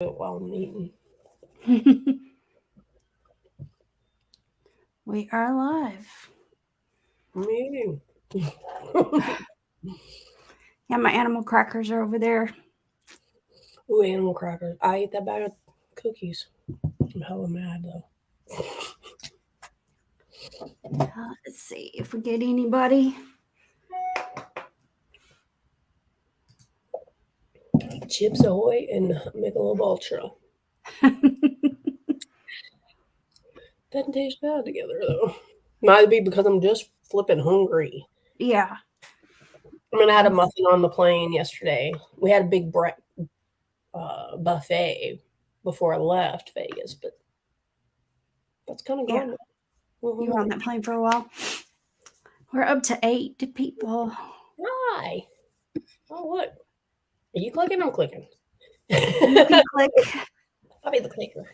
While I'm eating. We are live. Me. Yeah, my animal crackers are over there. Ooh, animal crackers. I ate that bag of cookies. I'm hella mad though. Let's see if we get anybody. Chips Ahoy and Michelob Ultra. Doesn't taste bad together though. Might be because I'm just flipping hungry. Yeah. I mean, I had a muffin on the plane yesterday. We had a big buffet before I left Vegas, but that's kind of Yeah. gone. You were on that plane for a while. We're up to 8 people. Hi. Oh, look. Are you clicking? I'm clicking. You can click. I'll be the clicker.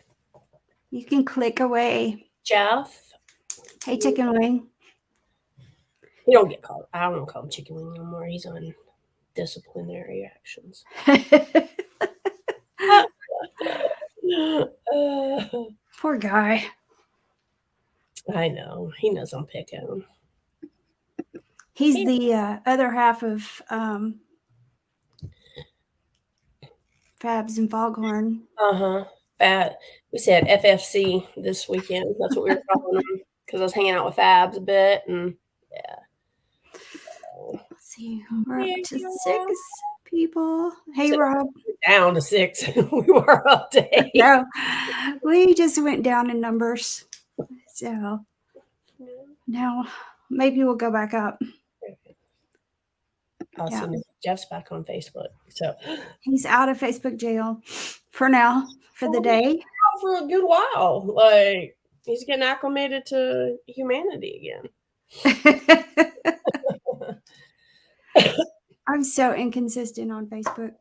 You can click away. Jeff. Hey, chicken wing. He don't get called. I don't call him chicken wing anymore. He's on disciplinary actions. Poor guy. I know. He knows I'm picking. He's the other half of Fabs and Foghorn. We said FFC this weekend. That's what we were calling him because I was hanging out with Fabs a bit, and yeah. Let's see, we're up to 6 people. Hey, So Rob. down to 6. We were up to 8. No, we just went down in numbers. So now maybe we'll go back up. I'll see Jeff's back on Facebook. So he's out of Facebook jail for now, for the day. For a good while. Like, he's getting acclimated to humanity again. I'm so inconsistent on Facebook,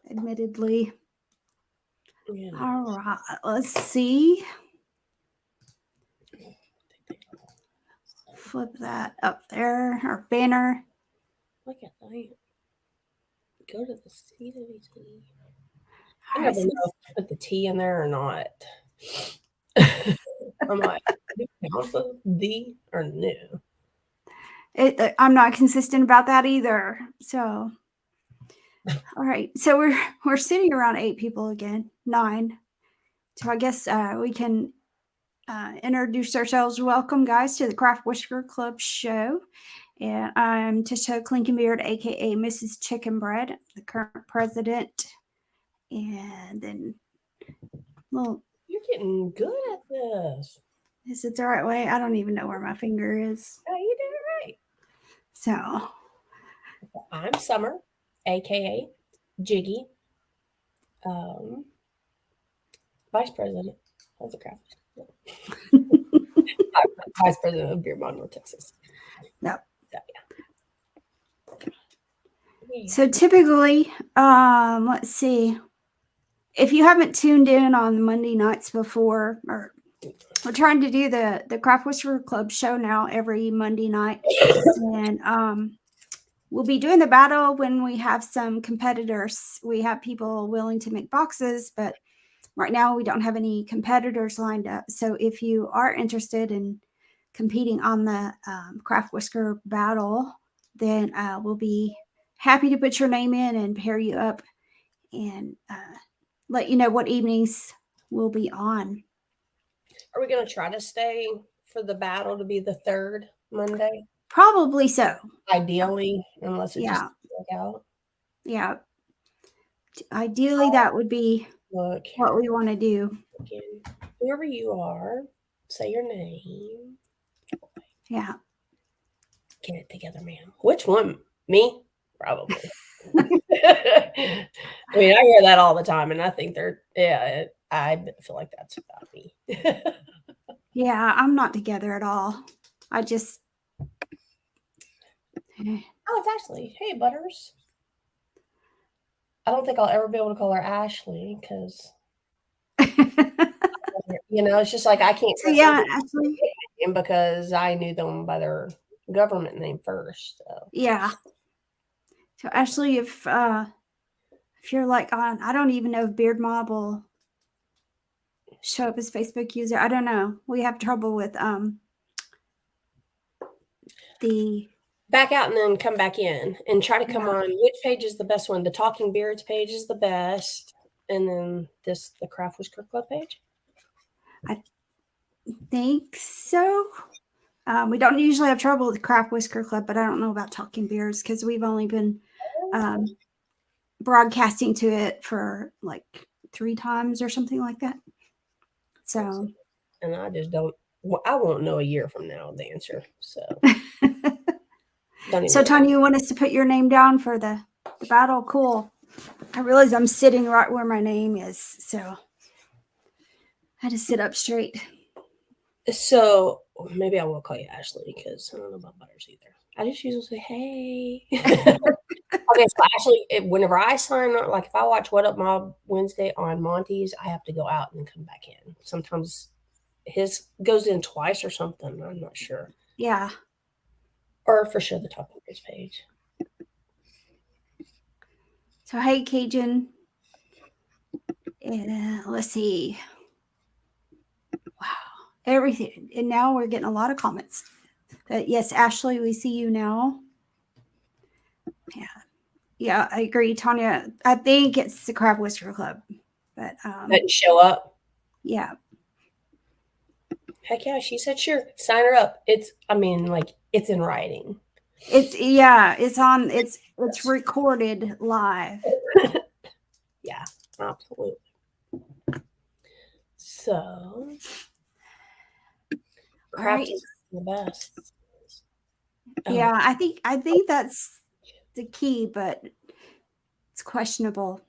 admittedly. Yeah. All right, let's see. Flip that up there, our banner. Look at that. Go to the CWT. I never know if I put the T in there or not. I'm like, do you count the or no? I'm not consistent about that either. So, all right. So we're sitting around 8 people again, 9. So I guess we can introduce ourselves. Welcome, guys, to the Craft Whisker Club show. And I'm Tisha Clinkenbeard, aka Mrs. Chicken Bread, the current president. And then, well, you're getting good at this. Is it the right way? I don't even know where my finger is. Oh, you did it right. So, I'm Summer, aka Jiggy, vice president of the Craft. Vice president of Beer Monroe, Texas. No. So typically, let's see. If you haven't tuned in on Monday nights before, or we're trying to do the Craft Whisker Club show now every Monday night, and we'll be doing the battle when we have some competitors. We have people willing to make boxes, but right now we don't have any competitors lined up. So if you are interested in competing on the Craft Whisker battle, then we'll be happy to put your name in and pair you up and let you know what evenings we'll be on. Are we going to try to stay for the battle to be the 3rd Monday? Probably so. Ideally, unless it just doesn't work out. Yeah. Ideally, that would be what we want to do. Again, whoever you are, say your name. Yeah. Get it together, ma'am. Which one? Me? Probably. I mean, I hear that all the time, and I think I feel like that's about me. Yeah, I'm not together at all. I just. Oh, it's Ashley. Hey, Butters. I don't think I'll ever be able to call her Ashley because, it's just like I can't. So yeah, Ashley. Because I knew them by their government name first. So. Yeah. So Ashley, if if you're like on, I don't even know if Beard Mob will show up as Facebook user. I don't know. We have trouble with the back out and then come back in and try to come on. Which page is the best one? The Talking Beards page is the best, and then the Craft Whisker Club page. I think so. We don't usually have trouble with Craft Whisker Club, but I don't know about Talking Beards because we've only been broadcasting to it for like 3 times or something like that. So, and I just don't. Well, I won't know a year from now the answer. So, so Tanya, you want us to put your name down for the battle? Cool. I realize I'm sitting right where my name is, so I had to sit up straight. So maybe I will call you Ashley because I don't know about Butters either. I just usually say, "Hey." Okay, so actually, whenever I sign on, like if I watch What Up Mob Wednesday on Monty's, I have to go out and come back in. Sometimes his goes in twice or something. I'm not sure. Yeah. Or for sure the Talking Beards page. So hey, Cajun. Let's see. Wow, everything. And now we're getting a lot of comments. Yes, Ashley, we see you now. Yeah, I agree, Tanya. I think it's the Craft Whisker Club, but Didn't show up. Yeah. Heck yeah, she said sure. Sign her up. It's in writing. It's recorded live. Yeah, absolutely. So, Craft is the best. Yeah, I think that's the key, but it's questionable.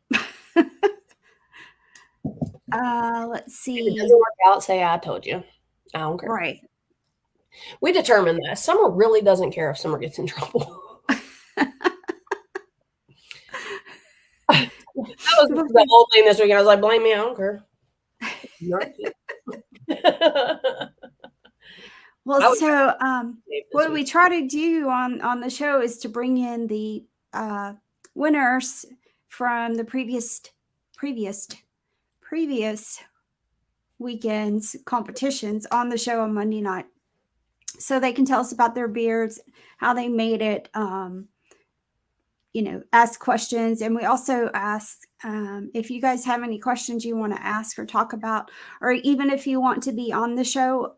Let's see. If it doesn't work out, say I told you. I don't care. Right. We determined that. Summer really doesn't care if Summer gets in trouble. That was the whole thing this weekend. I was like, blame me, I don't care. Well, so what we try to do on the show is to bring in the winners from the previous weekend's competitions on the show on Monday night, so they can tell us about their beards, how they made it, ask questions. And we also ask if you guys have any questions you want to ask or talk about, or even if you want to be on the show,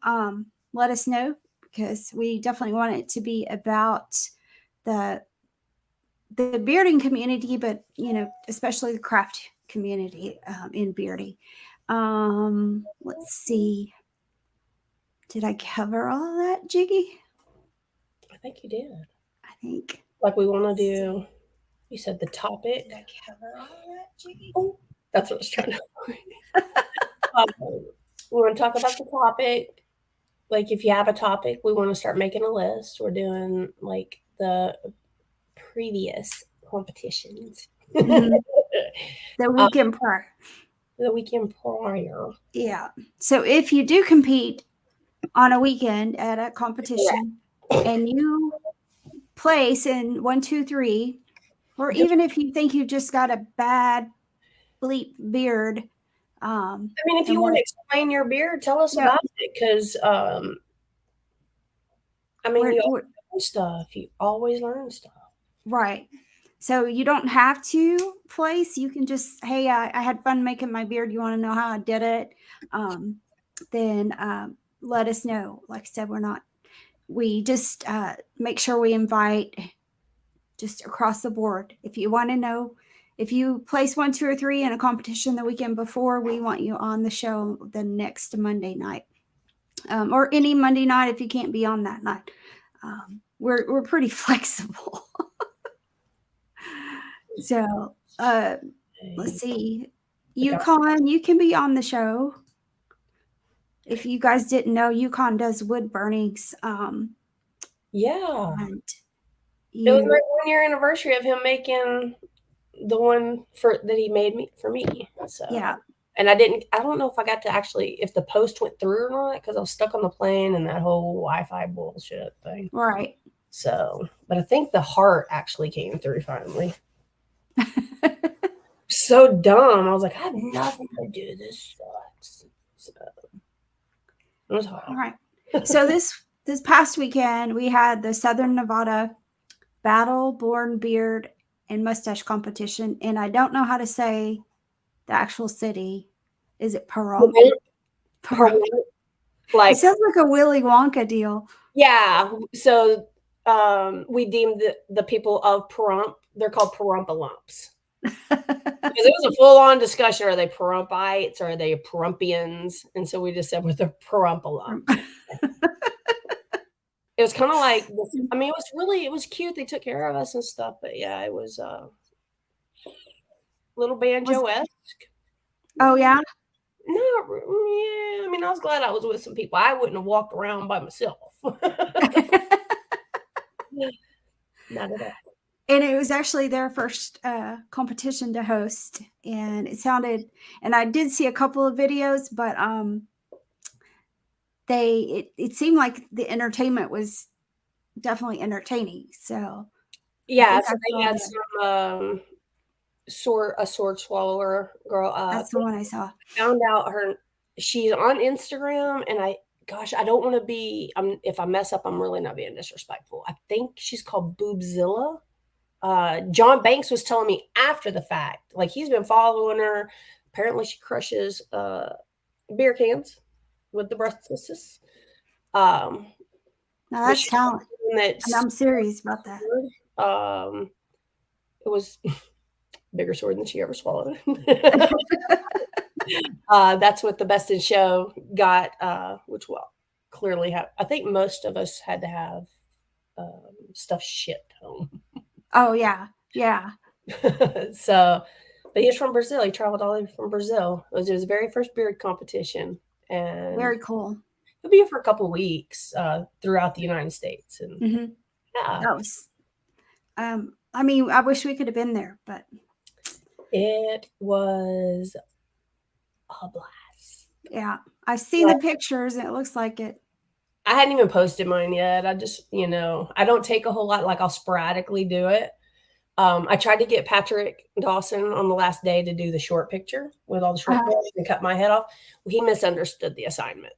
let us know, because we definitely want it to be about the bearding community, but especially the craft community in bearding. Let's see. Did I cover all that, Jiggy? I think you did. I think. Like we want to do. You said the topic. Did I cover all that, Jiggy? Oh, that's what I was trying to. We want to talk about the topic. Like if you have a topic, we want to start making a list. We're doing like the previous competitions. Mm-hmm. The weekend prior. The weekend prior. Yeah. So if you do compete on a weekend at a competition and you place in 1, 2, 3, or even if you think you just got a bad bleep beard. If you want to explain your beard, tell us about it, because you always learn stuff. You always learn stuff. Right. So you don't have to place. You can just, hey, I had fun making my beard. You want to know how I did it? Then let us know. Like I said, we just make sure we invite just across the board. If you want to know, if you place 1, 2, or 3 in a competition the weekend before, we want you on the show the next Monday night, or any Monday night if you can't be on that night. We're pretty flexible. So let's see, Yukon, you can be on the show. If you guys didn't know, Yukon does wood burnings. Yeah. And it was my 1-year anniversary of him making the one that he made for me. So yeah. And I don't know if I got to if the post went through or not, because I was stuck on the plane and that whole Wi-Fi bullshit thing. Right. So, but I think the heart actually came through finally. so dumb. I was like, I have nothing to do. This sucks. So it was hard. All right. So this past weekend we had the Southern Nevada Battle Born Beard and Mustache Competition, and I don't know how to say the actual city. Is it Pahrump? Pahrump. Like, it sounds like a Willy Wonka deal. Yeah. So we deemed the people of Pahrump, they're called Pahrumpa-lumps. Because it was a full-on discussion. Are they Pahrumpites? Or are they Pahrumpians? And so we just said we're the Pahrumpa-lumps. It was kind of like, I mean, it was cute. They took care of us and stuff. But yeah, it was a little banjo-esque. Oh, yeah? No, yeah. I mean, I was glad I was with some people. I wouldn't have walked around by myself. Not at all. And it was actually their first competition to host, and and I did see a couple of videos, but it seemed like the entertainment was definitely entertaining. So yeah, so they had some a sword swallower girl. That's the one I saw. Found out she's on Instagram, and I don't want to be. If I mess up, I'm really not being disrespectful. I think she's called Boobzilla. John Banks was telling me after the fact, like he's been following her. Apparently, she crushes beer cans with the breathlessness. Now that's talent. And I'm serious about that. It was bigger sword than she ever swallowed. That's what the Best in Show got, which clearly I think most of us had to have stuff shipped home. Oh yeah, yeah. So, but he's from Brazil. He traveled all the way from Brazil. It was his very first beard competition, and very cool. He'll be here for a couple weeks throughout the United States, and yeah, that was. I mean, I wish we could have been there, but it was a blast. Yeah, I've seen the pictures, and it looks like it. I hadn't even posted mine yet. I just, I don't take a whole lot. Like I'll sporadically do it. I tried to get Patrick Dawson on the last day to do the short picture with all the short pictures and cut my head off. Well, he misunderstood the assignment.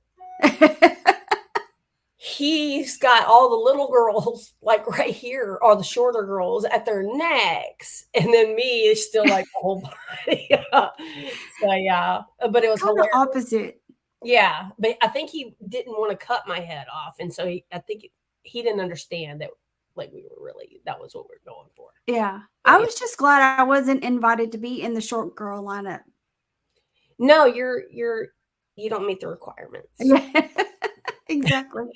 He's got all the little girls like right here, or the shorter girls at their necks, and then me is still like the whole body. So yeah, but it was hilarious. Opposite. Yeah, but I think he didn't want to cut my head off, and so I think he didn't understand that. Like that was what we were going for. Yeah, I was just glad I wasn't invited to be in the short girl lineup. No, you don't meet the requirements. Yeah, exactly.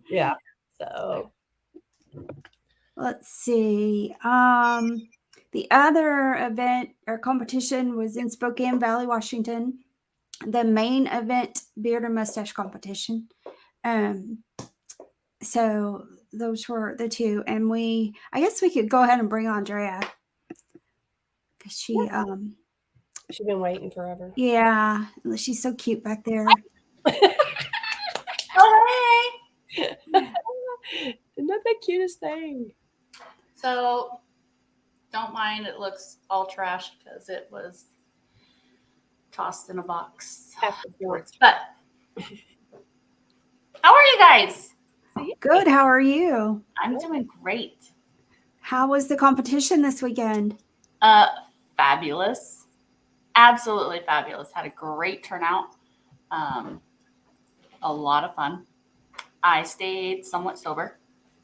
Yeah. So let's see. The other event or competition was in Spokane Valley, Washington. The main event, beard and mustache competition. So those were the two, and I guess we could go ahead and bring Andrea because she's been waiting forever. Yeah, she's so cute back there. Oh, hey! Isn't that the cutest thing? So don't mind it looks all trashed because it was tossed in a box afterwards. But how are you guys? Good. How are you? I'm doing great. How was the competition this weekend? Fabulous. Absolutely fabulous. Had a great turnout. A lot of fun. I stayed somewhat sober.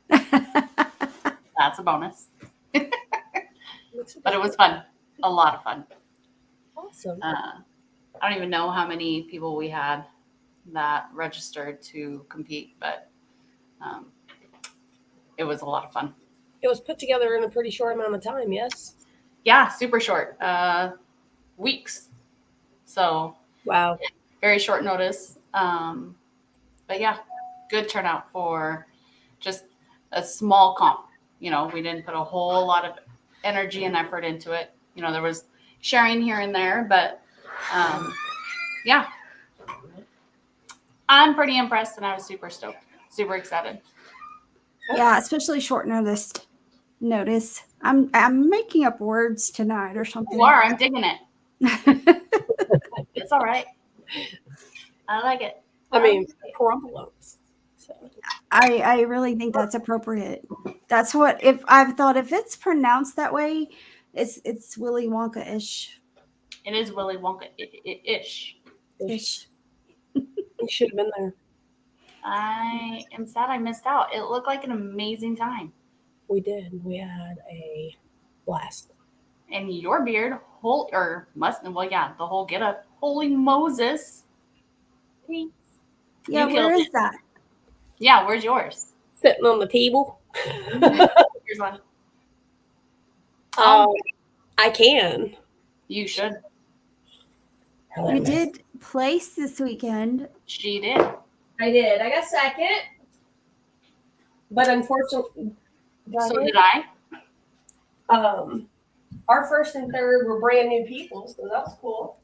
That's a bonus. But it was fun. A lot of fun. Awesome. I don't even know how many people we had that registered to compete, but it was a lot of fun. It was put together in a pretty short amount of time, yes? Yeah, super short. Weeks. So wow. Very short notice. But yeah, good turnout for just a small comp. We didn't put a whole lot of energy and effort into it. There was sharing here and there, but yeah. I'm pretty impressed, and I was super stoked, super excited. Yeah, especially short notice. I'm making up words tonight or something. You are. I'm digging it. It's all right. I like it. I mean, crumblums. So I really think that's appropriate. That's what if I've thought if it's pronounced that way, it's Willy Wonka ish. It is Willy Wonka ish. Ish. you should have been there. I am sad I missed out. It looked like an amazing time. We did. We had a blast. And your beard, the whole get up. Holy Moses. Yeah, You where killed is it. that? Yeah, where's yours? Sitting on the table. Here's one. Um, I can. You should. You did place this weekend. She did. I did. I got second. But unfortunately, So did I. Our first and third were brand new people, so that was cool.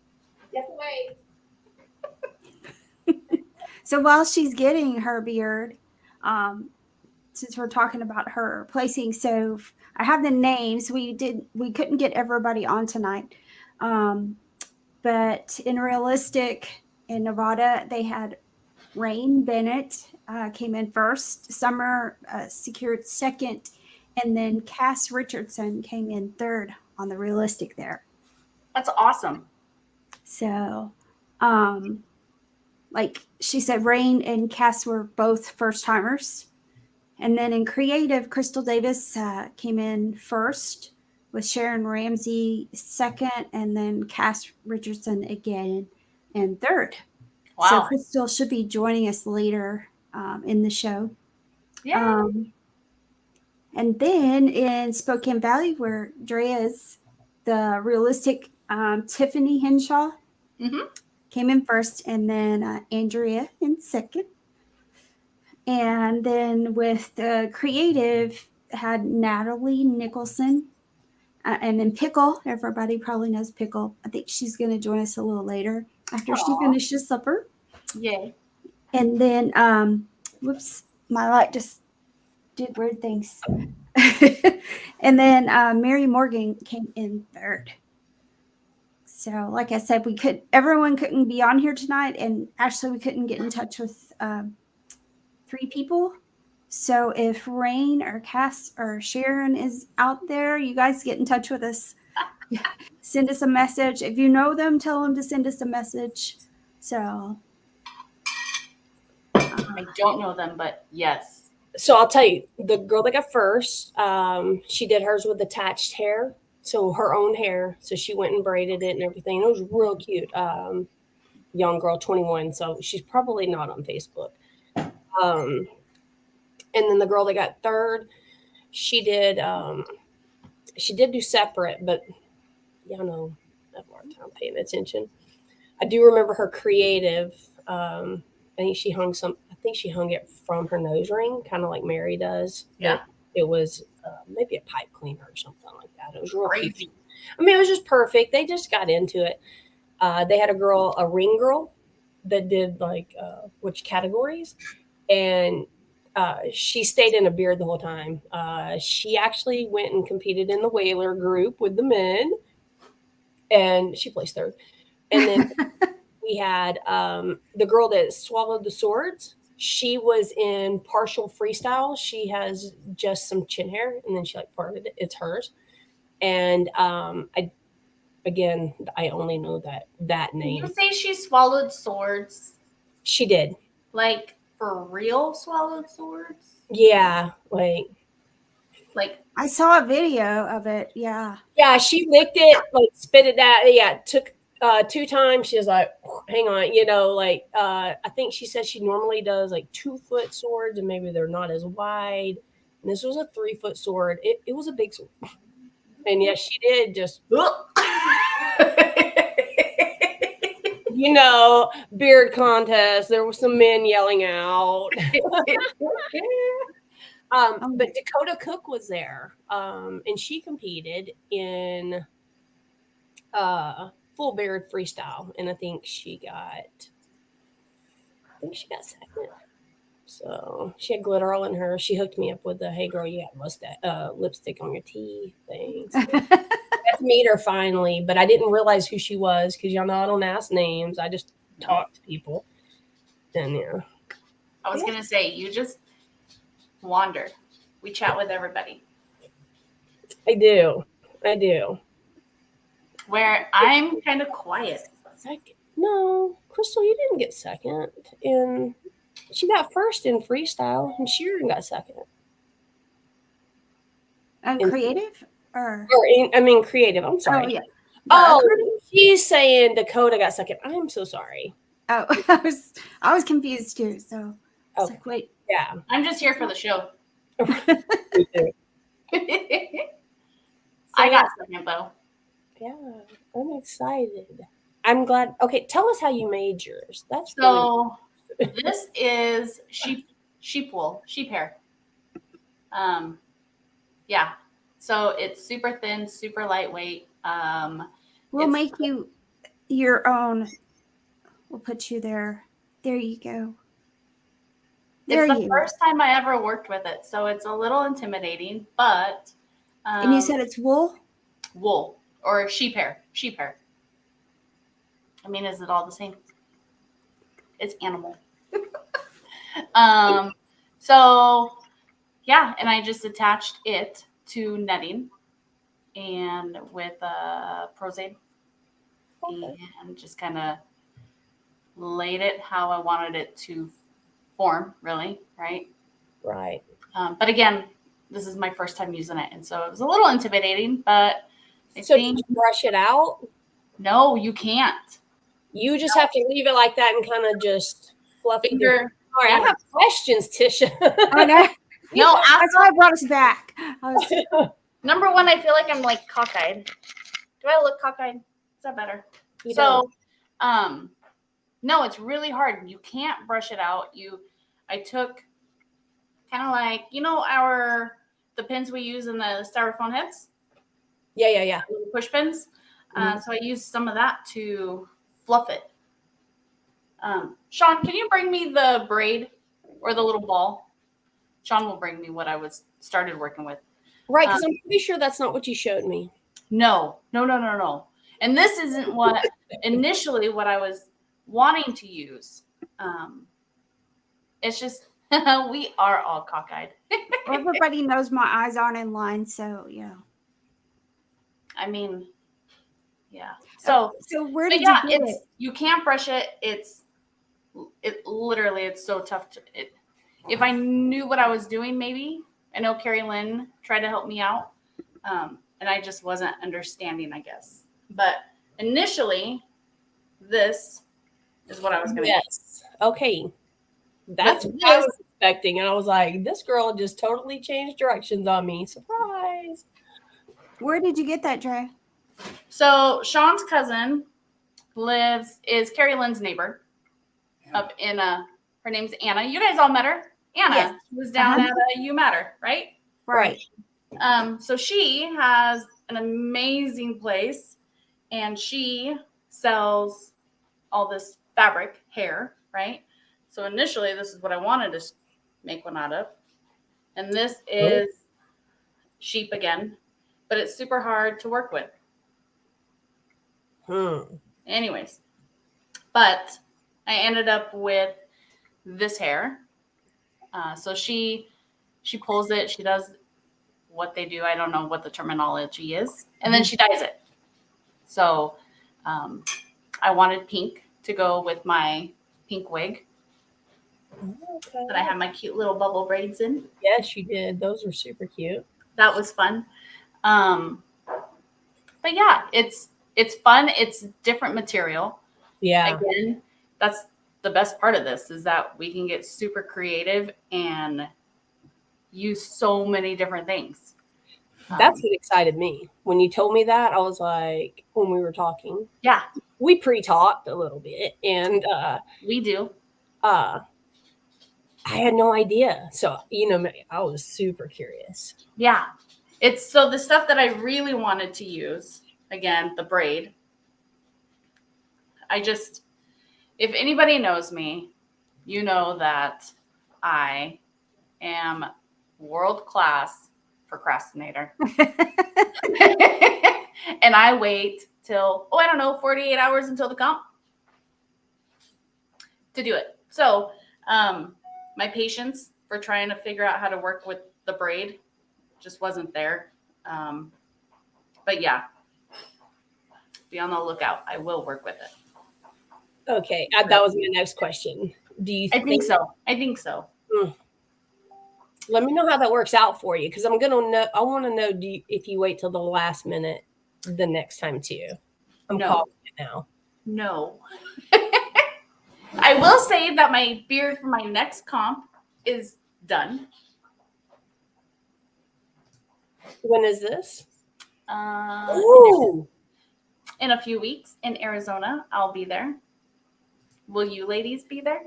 You have to wait. So while she's getting her beard, since we're talking about her placing, so I have the names. We couldn't get everybody on tonight, but in realistic in Nevada, they had Rain Bennett came in first, Summer secured second, and then Cass Richardson came in third on the realistic there. That's awesome. So, like she said, Rain and Cass were both first timers. And then in creative, Crystal Davis came in first with Sharon Ramsey second, and then Cass Richardson again in third. Wow. So Crystal should be joining us later in the show. Yeah. And then in Spokane Valley, where Drea's the realistic Tiffany Henshaw came in first, and then Andrea in second. And then with the creative, had Natalie Nicholson. And then Pickle, everybody probably knows Pickle. I think she's going to join us a little later after she finishes supper. Yay. And then, whoops, my light just did weird things. And then Mary Morgan came in third. So, like I said, everyone couldn't be on here tonight, and actually, we couldn't get in touch with 3 people. So, if Rain or Cass or Sharon is out there, you guys get in touch with us. Send us a message. If you know them, tell them to send us a message. So, I don't know them, but yes. So I'll tell you, the girl that got first, she did hers with attached hair, so her own hair. So she went and braided it and everything. It was real cute. Young girl, 21, so she's probably not on Facebook. And then the girl that got third, she did do separate, but y'all know I have a hard time paying attention. I do remember her creative. I think she hung it from her nose ring, kind of like Mary does. Yeah. It was maybe a pipe cleaner or something like that. It was real Crazy. cute. I mean, it was just perfect. They just got into it. They had a ring girl that did like which categories, and she stayed in a beard the whole time. She actually went and competed in the Whaler group with the men, and she placed third. And then we had the girl that swallowed the swords. She was in partial freestyle. She has just some chin hair, and then she like parted it. It's hers. And I only know that name. Did you say she swallowed swords? She did. Like for real swallowed swords? Yeah, like I saw a video of it. Yeah. Yeah, she licked it, like spit it out. Yeah, it took 2 times. She was like, hang on, I think she said she normally does like 2-foot swords, and maybe they're not as wide. And this was a 3-foot sword. It was a big sword. And yes, she did just beard contest. There were some men yelling out. But Dakota Cook was there, and she competed in full beard freestyle, and I think she got second. So she had glitter all in her. She hooked me up with the "Hey girl, you got mustache, lipstick on your teeth" thing. So I got to meet her finally, but I didn't realize who she was because y'all know I don't ask names. I just talk to people. And yeah, I was gonna say you just wander. We chat with everybody. I do. I do. Where I'm kind of quiet. Second? No, Crystal, you didn't get second. And she got first in freestyle, and Sharon got second. Creative or creative. I'm sorry. Oh yeah. She's saying Dakota got second. I'm so sorry. Oh, I was confused too. So I was like, wait. Yeah. I'm just here for the show. Me too. I got second though. Yeah, I'm excited. I'm glad. Okay, tell us how you made yours. That's so. This is sheep wool, sheep hair. Yeah. So it's super thin, super lightweight. We'll make you your own. We'll put you there. There you go. It's the first time I ever worked with it, so it's a little intimidating, but and you said it's wool? Wool or sheep hair. Sheep hair. I mean, is it all the same? It's animal. So yeah, and I just attached it to netting and with Prozaid and just kind of laid it how I wanted it to form, really, right? Right. But again, this is my first time using it, and so it was a little intimidating, but so did you brush it out? No, you can't. You just have to leave it like that and kind of just fluff it. All right, I have questions, Tisha. Oh, no. No, that's why I brought us back. Number one, I feel like I'm like cockeyed. Do I look cockeyed? Is that better? You don't. No, it's really hard. You can't brush it out. I took kind of like, the pins we use in the styrofoam heads. Yeah. Push pins. So I used some of that to fluff it. Sean, can you bring me the braid or the little ball? Sean will bring me what I started working with. Right, because I'm pretty sure that's not what you showed me. No. And this isn't what initially what I was wanting to use. It's just we are all cockeyed. Everybody knows my eyes aren't in line, so yeah. I mean, yeah. So where did you get it? You can't brush it. It's so tough if I knew what I was doing, maybe. I know Carrie Lynn tried to help me out. And I just wasn't understanding, I guess. But initially, this is what I was going to Yes. Okay. That's what I was expecting. And I was like, this girl just totally changed directions on me. Surprise. Where did you get that, Dre? So Sean's cousin is Carrie Lynn's neighbor up in, her name's Anna. You guys all met her? Anna. Yes. Was down at You Matter, right? Right. So she has an amazing place, and she sells all this fabric, hair, right? So initially, this is what I wanted to make one out of. And this is sheep again, but it's super hard to work with. Anyways, but I ended up with this hair. So she pulls it. She does what they do. I don't know what the terminology is. And then she dyes it. So I wanted pink to go with my pink wig that I have my cute little bubble braids in. Yes, you did. Those are super cute. That was fun. But yeah, it's fun. It's different material. Yeah. Again, that's the best part of this is that we can get super creative and use so many different things. That's what excited me. When you told me that, I was like, when we were talking. Yeah. We pre-talked a little bit, and we do. I had no idea. So, I was super curious. Yeah. It's so the stuff that I really wanted to use, again, the braid. If anybody knows me, you know that I am world class procrastinator. And I wait till, 48 hours until the comp to do it. So my patience for trying to figure out how to work with the braid just wasn't there. But yeah, be on the lookout. I will work with it. Okay, that was my next question. Do you think so? I think so. Let me know how that works out for you, because I'm gonna know. I want to know if you wait till the last minute the next time too. I'm calling it now. No. I will say that my beard for my next comp is done. When is this? In a few weeks in Arizona. I'll be there. Will you ladies be there?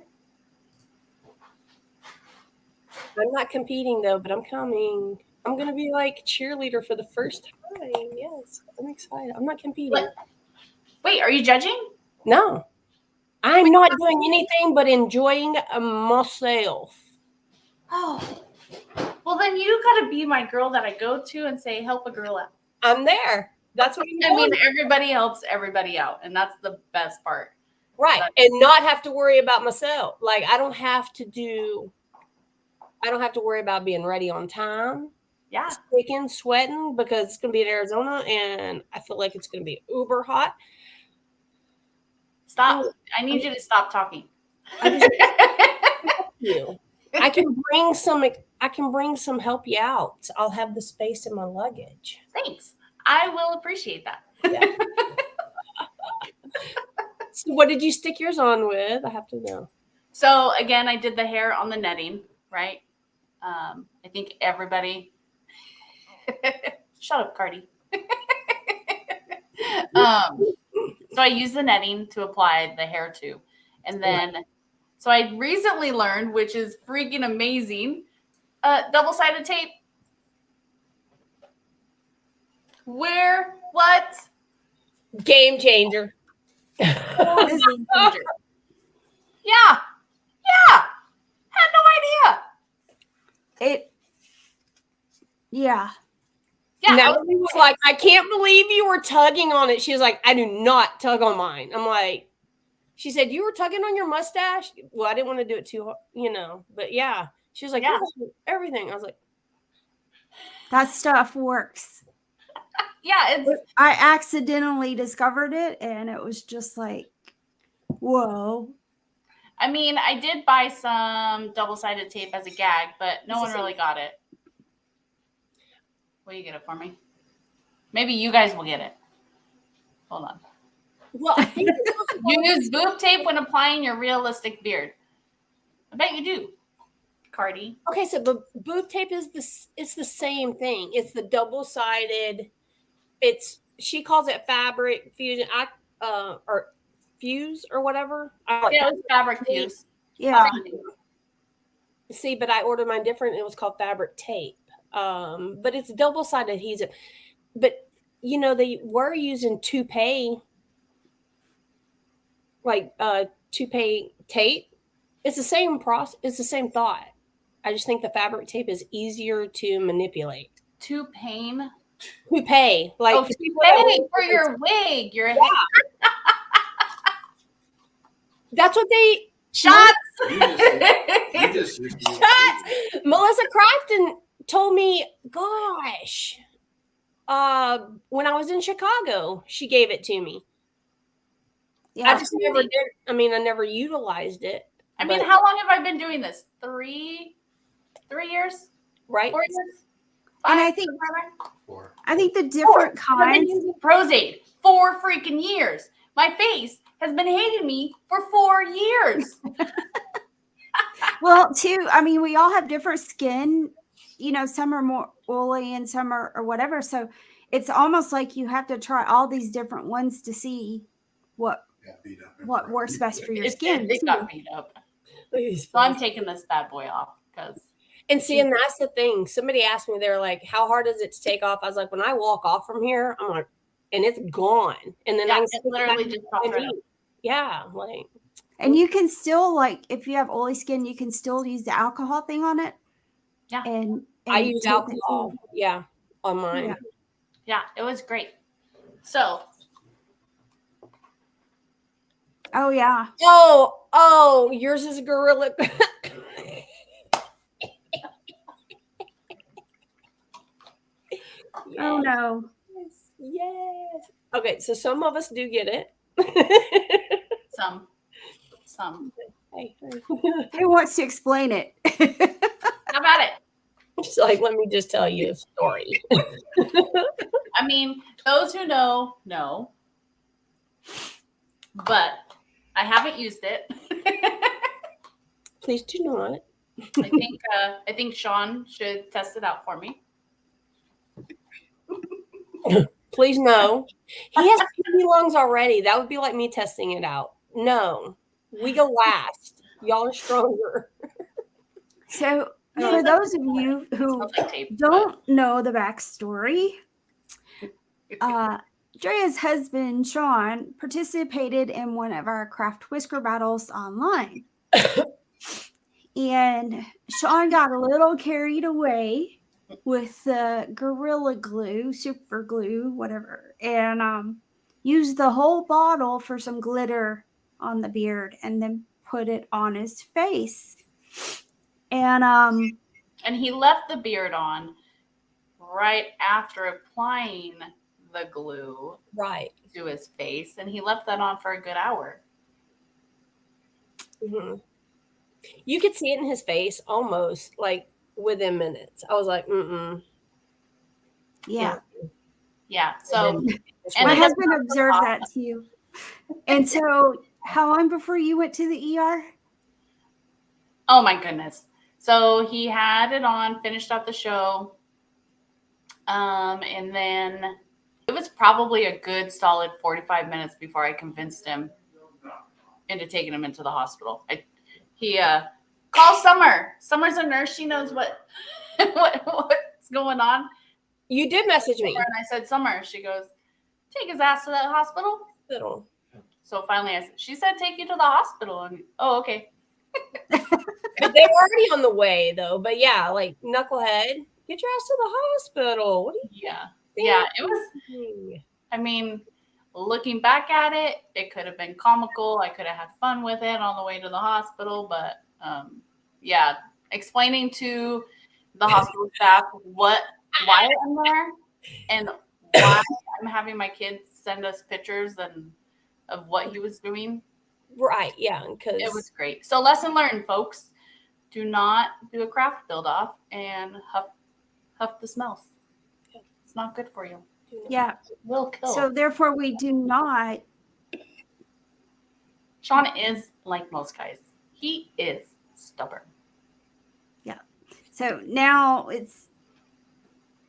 I'm not competing though, but I'm coming. I'm gonna be like cheerleader for the first time. Yes, I'm excited. I'm not competing. What? Wait, are you judging? No, I'm not doing anything but enjoying myself. Oh, well then you gotta be my girl that I go to and say, help a girl out. I'm there. That's what I mean, everybody helps everybody out, and that's the best part. Right, and not have to worry about myself. Like I don't have to worry about being ready on time. Yeah. Sticking, sweating, because it's going to be in Arizona and I feel like it's going to be uber hot. Stop. I need you to stop talking. You. I can bring some help you out. I'll have the space in my luggage. Thanks. I will appreciate that. Yeah. So what did you stick yours on with? I have to know. So again, I did the hair on the netting, right? I think everybody. Shut up, Cardi. So I used the netting to apply the hair to. And then, so I recently learned, which is freaking amazing, double-sided tape. What? Game changer. Yeah. Had no idea. Yeah. Natalie was like, I can't believe you were tugging on it. She was like, I do not tug on mine. I'm like, she said, you were tugging on your mustache? Well, I didn't want to do it too hard, but yeah. She was like, everything. I was like, that stuff works. Yeah. I accidentally discovered it and it was just like, whoa. I mean, I did buy some double-sided tape as a gag, but no one really got it. Will you get it for me? Maybe you guys will get it. Hold on. Well, I think you use boob tape when applying your realistic beard. I bet you do, Cardi. Okay, so the boob tape it's the same thing. It's the double-sided. She calls it fabric fusion. Or fuse or whatever. Yeah, it was fabric fuse. Yeah. See, but I ordered mine different. It was called fabric tape. But it's double-sided adhesive. But they were using toupee, like toupee tape. It's the same process. It's the same thought. I just think the fabric tape is easier to manipulate. Toupee, like toupee for your wig, your hair. That's what they shots. Shots. Melissa Crafton told me, gosh, when I was in Chicago, she gave it to me. Yeah, I just never did. I mean, I never utilized it. I mean, how long have I been doing this? 3 years? Right. 4 years? 5, and I think the different kinds. Prozaid 4 freaking years. My face has been hating me for 4 years. Well, too, I mean, we all have different skin. Some are more oily and some are or whatever. So it's almost like you have to try all these different ones to see what works best for your skin. It got beat up. So I'm taking this bad boy off because. And that's the thing. Somebody asked me, they're like, how hard is it to take off? I was like, when I walk off from here, I'm like, and it's gone. And then I can literally just pops right up. Yeah, like. And you can still, like, if you have oily skin, you can still use the alcohol thing on it. Yeah. And I use take the alcohol. Yeah, on mine. Yeah. Yeah, it was great. So. Oh yeah. Oh, yours is a gorilla. Oh no. Yes. Okay, so some of us do get it. Some. Hey. Who wants to explain it? How about it? It's like, let me just tell you a story. I mean, those who know. But I haven't used it. Please do not. I think Sean should test it out for me. Please no. He has baby lungs already. That would be like me testing it out. No, we go last. Y'all are stronger. So, for those of you who don't know the backstory, Drea's husband, Sean, participated in one of our Craft Whisker battles online. And Sean got a little carried away with the Gorilla Glue, super glue, whatever, and used the whole bottle for some glitter on the beard and then put it on his face. And he left the beard on right after applying the glue to his face, and he left that on for a good hour. Mm-hmm. You could see it in his face almost like within minutes. I was like, Yeah. So, and my husband observed that too. And so, how long before you went to the ER? Oh my goodness. So he had it on, finished up the show. And then it was probably a good solid 45 minutes before I convinced him into taking him into the hospital. He called Summer. Summer's a nurse. She knows what's going on. You did message me. And I said, Summer. She goes, take his ass to the hospital. So finally she said, take you to the hospital. And okay. But they were already on the way though. But yeah, like knucklehead, get your ass to the hospital. What do you? Yeah. It was. I mean, looking back at it, it could have been comical. I could have had fun with it on the way to the hospital. But explaining to the hospital staff why I'm there and why I'm having my kids send us pictures of what he was doing. Right. Yeah. Because it was great. So lesson learned, folks. Do not do a craft build off and huff the smells. It's not good for you. Yeah. It will kill. So therefore we do not. Sean is like most guys. He is stubborn. Yeah. So now it's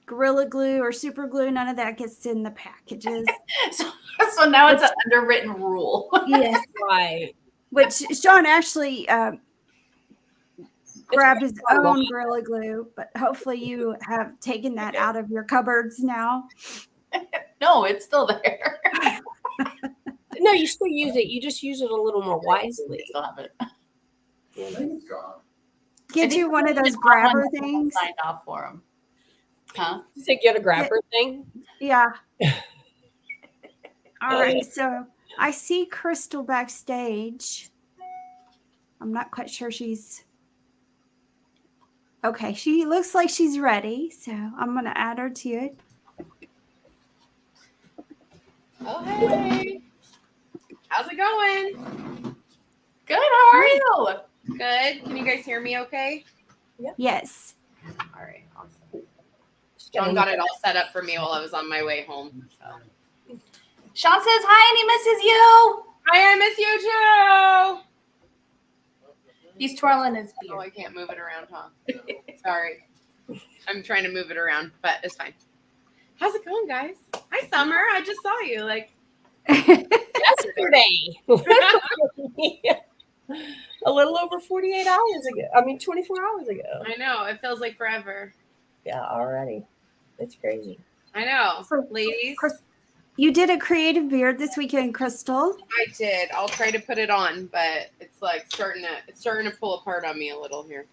Gorilla Glue or super glue. None of that gets in the packages. So now it's an underwritten rule. Yes. Right. Which Sean actually grabbed his own Gorilla Glue, but hopefully you have taken that out of your cupboards now. No, it's still there. No, you still use it. You just use it a little more wisely. Still have it. Get you one of those grabber things. Signed off for him. Huh? You think you had a grabber thing? Yeah. All right. So I see Crystal backstage. I'm not quite sure she's. Okay, she looks like she's ready, so I'm going to add her to it. Oh, hey. How's it going? Good. How are you? Good. Can you guys hear me okay? Yep. Yes. All right. Awesome. Sean got it all set up for me while I was on my way home. So. Sean says hi and he misses you. Hi, I miss you too. He's twirling his beard. Oh, I can't move it around, huh? Sorry. I'm trying to move it around, but it's fine. How's it going, guys? Hi, Summer. I just saw you. Yesterday. A little over 48 hours ago. I mean, 24 hours ago. I know. It feels like forever. Yeah, already. It's crazy. I know. Ladies. You did a creative beard this weekend, Crystal. I did. I'll try to put it on, but it's like starting to pull apart on me a little here.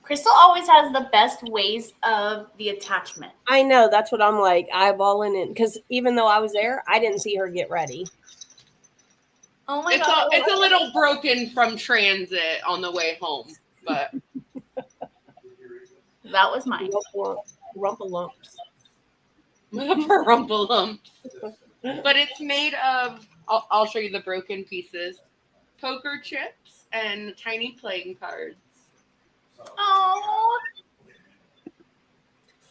Crystal always has the best ways of the attachment. I know. That's what I'm like eyeballing it because even though I was there, I didn't see her get ready. Oh my god! It's a little broken from transit on the way home, but that was mine. Rumple lumps. Rumple lumps. But it's made of. I'll show you the broken pieces: poker chips and tiny playing cards. Oh.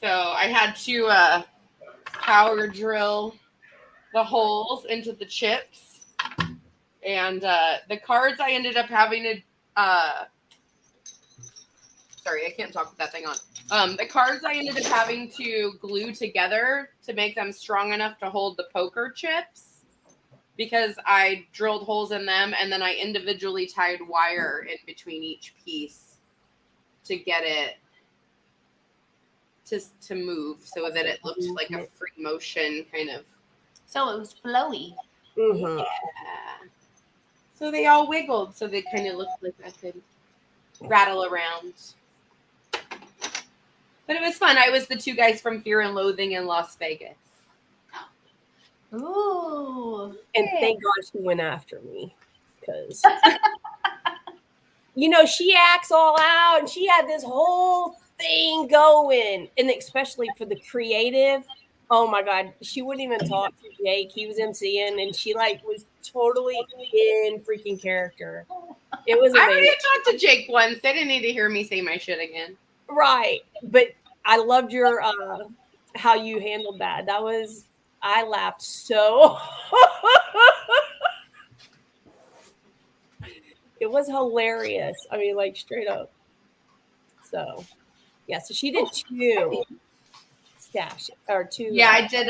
So I had to power drill the holes into the chips, and the cards I ended up having to. Sorry, I can't talk with that thing on. The cards I ended up having to glue together to make them strong enough to hold the poker chips, because I drilled holes in them and then I individually tied wire in between each piece to get it to move so that it looked like a free motion kind of. So it was flowy. Mm-hmm. Yeah. So they all wiggled, so they kind of looked like I could rattle around. But it was fun. I was the two guys from Fear and Loathing in Las Vegas. Ooh. And thank God she went after me because, she acts all out and she had this whole thing going. And especially for the creative, oh my God, she wouldn't even talk to Jake. He was MCing and she was totally in freaking character. It was amazing. I already talked to Jake once. They didn't need to hear me say my shit again. Right. But I loved your how you handled that. I laughed so it was hilarious. I mean, straight up. So yeah, so she did two stash or two. Yeah, I did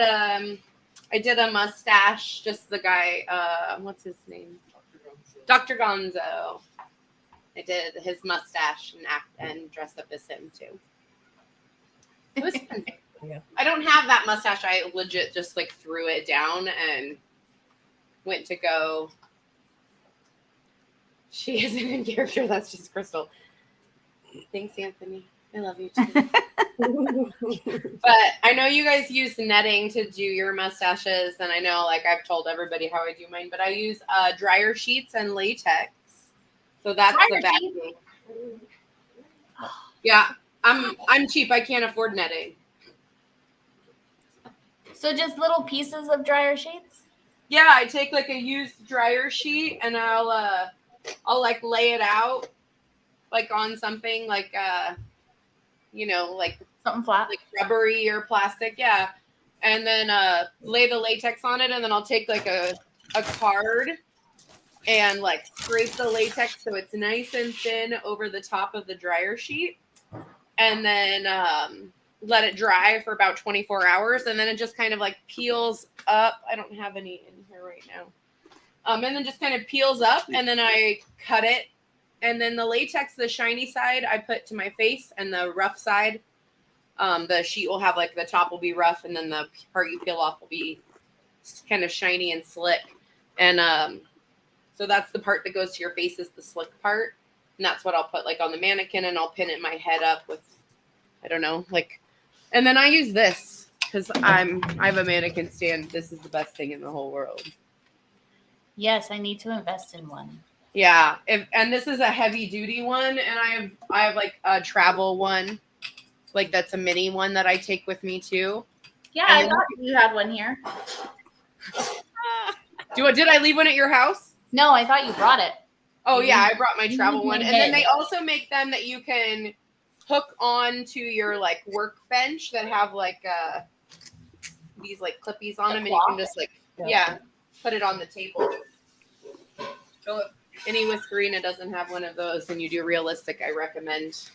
a mustache, just the guy, what's his name? Dr. Gonzo. I did his mustache and dressed up as him too. It was fun. Yeah. I don't have that mustache. I legit just threw it down and went to go. She isn't in character. That's just Crystal. Thanks, Anthony. I love you too. But I know you guys use netting to do your mustaches, and I know I've told everybody how I do mine, but I use dryer sheets and latex. So that's the bad thing. Yeah, I'm cheap. I can't afford netting. So just little pieces of dryer sheets? Yeah, I take a used dryer sheet and I'll lay it out on something something flat, rubbery or plastic, yeah. And then lay the latex on it, and then I'll take a card and scrape the latex so it's nice and thin over the top of the dryer sheet, and then let it dry for about 24 hours, and then it just kind of peels up. I don't have any in here right now. And then just kind of peels up, and then I cut it, and then the latex, the shiny side, I put to my face, and the rough side, the sheet will have the top will be rough, and then the part you peel off will be kind of shiny and slick. And so that's the part that goes to your face, is the slick part, and that's what I'll put on the mannequin, and I'll pin it my head up with, I don't know, and then I use this because I have a mannequin stand. This is the best thing in the whole world. Yes, I need to invest in one. Yeah, and this is a heavy duty one, and I have a travel one, that's a mini one that I take with me too. Yeah, I thought you had one here. Did I leave one at your house? No, I thought you brought it. Oh yeah, I brought my travel one, and then they also make them that you can hook on to your workbench that have these clippies on them, and you can just put it on the table. So if any whiskerina doesn't have one of those and you do realistic, I recommend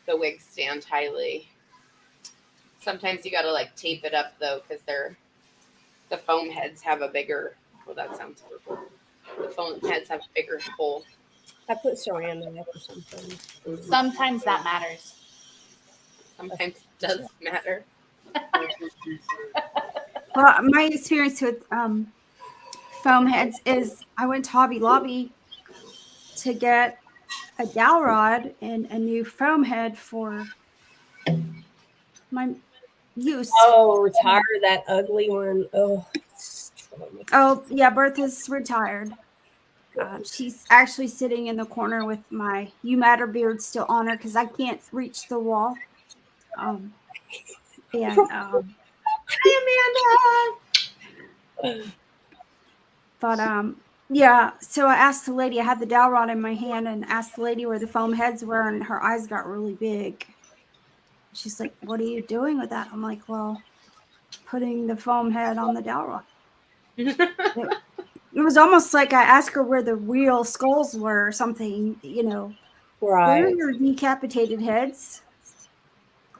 the wig stand highly. Sometimes you gotta tape it up though, because the foam heads have a bigger. Well, that sounds purple. The foam heads have a bigger hole. I put saran in there or something. Sometimes that matters. sometimes does matter. Well, my experience with foam heads is I went to Hobby Lobby to get a dowel rod and a new foam head for my use. Oh, retire that ugly one. Oh, Oh, yeah, Bertha's retired. She's actually sitting in the corner with my You Matter beard still on her because I can't reach the wall. Hi, Amanda. But yeah. So I asked the lady. I had the dowel rod in my hand and asked the lady where the foam heads were, and her eyes got really big. She's like, "What are you doing with that?" I'm like, "Well, putting the foam head on the dowel rod." It was almost like I asked her where the real skulls were or something, Where are right. your decapitated heads?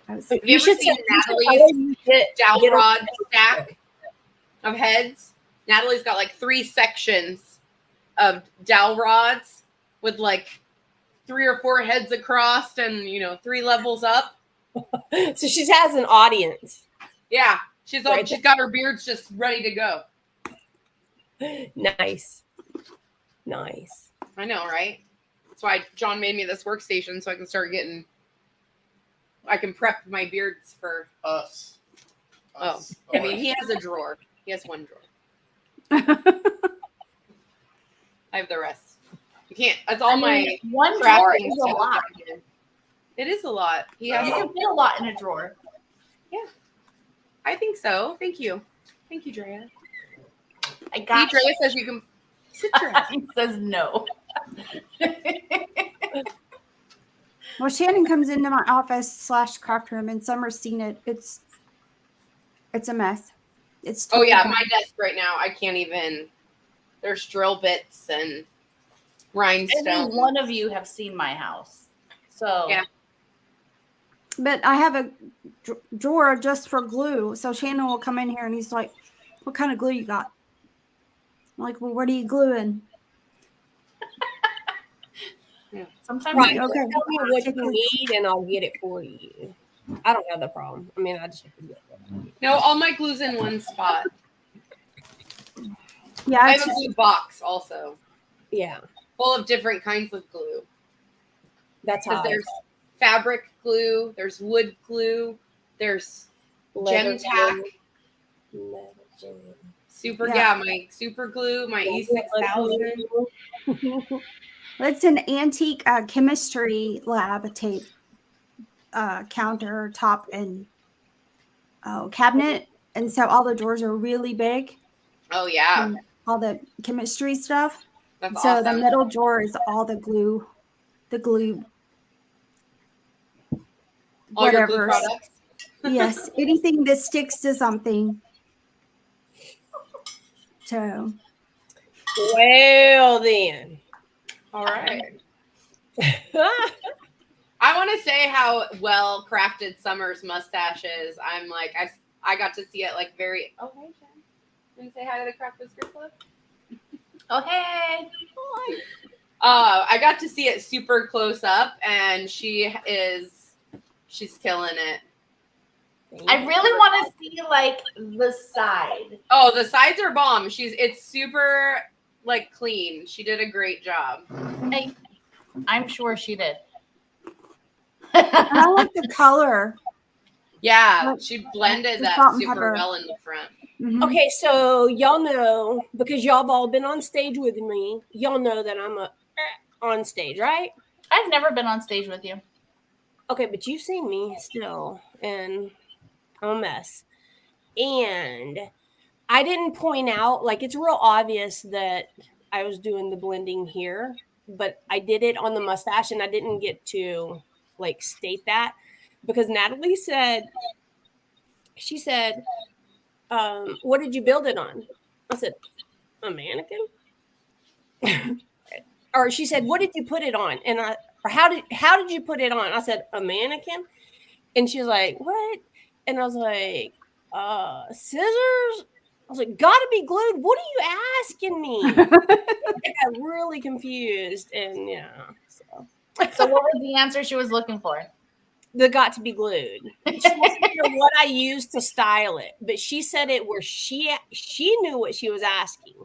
Have you ever seen Natalie's dowel rod stack of heads? Natalie's got like 3 sections of dowel rods with like 3 or 4 heads across and 3 levels up. So she has an audience. Yeah, she's got her beards just ready to go. Nice. I know, right? That's why John made me this workstation so I can prep my beards for us. I mean, he has a drawer. He has 1 drawer. I have the rest. You can't. That's all my 1 drawer is a lot. It is a lot. You can fit a lot in a drawer. Yeah, I think so. Thank you, Drea. Drea says you can sit your ass. He says no. Well, Shannon comes into my office / craft room, and Summer's seen it. It's a mess. It's Oh yeah, my desk right now. I can't even. There's drill bits and rhinestones. Every one of you have seen my house, so yeah. But I have a drawer just for glue. So Shannon will come in here and he's like, "What kind of glue you got?" I'm like, "Well, what are you gluing?" Yeah. Sometimes Right. Okay. Tell me what you need and I'll get it for you. I don't have the problem. I mean, I just have to get it. No, all my glue's in one spot. Yeah, I have a glue box also. Yeah. Full of different kinds of glue. That's how there's fabric glue, there's wood glue, there's gem tack. My super glue, my E6000. It's an antique chemistry lab tape countertop and cabinet, and so all the drawers are really big. Oh yeah, and all the chemistry stuff. That's so awesome. The middle drawer is all the glue. All your glue products. Yes, anything that sticks to something. So. Well then. All right. I want to say how well crafted Summer's mustache is. I'm like, I got to see it like very. Oh, hey, Jen. Want to say hi to the Craft Whisker Club? Oh, hey. I got to see it super close up, and she's killing it. I really want to see like the side. Oh, the sides are bomb. It's super like clean. She did a great job. I'm sure she did. I like the color. Yeah, she blended that super well in the front. Mm-hmm. Okay, so y'all know, because y'all have all been on stage with me, y'all know that I'm on stage, right? I've never been on stage with you. Okay, but you've seen me still, and I'm a mess. And I didn't point out, like, it's real obvious that I was doing the blending here, but I did it on the mustache, and I didn't get to, like, state that, because Natalie said, what did you build it on? I said, a mannequin. Or she said, what did you put it on? And how did you put it on? I said, a mannequin. And she was like, what? And I was like, scissors. I was like, gotta be glued. What are you asking me? I got really confused. And yeah. So what was the answer she was looking for? that got to be glued. She wasn't sure what I used to style it, but she said it where she knew what she was asking.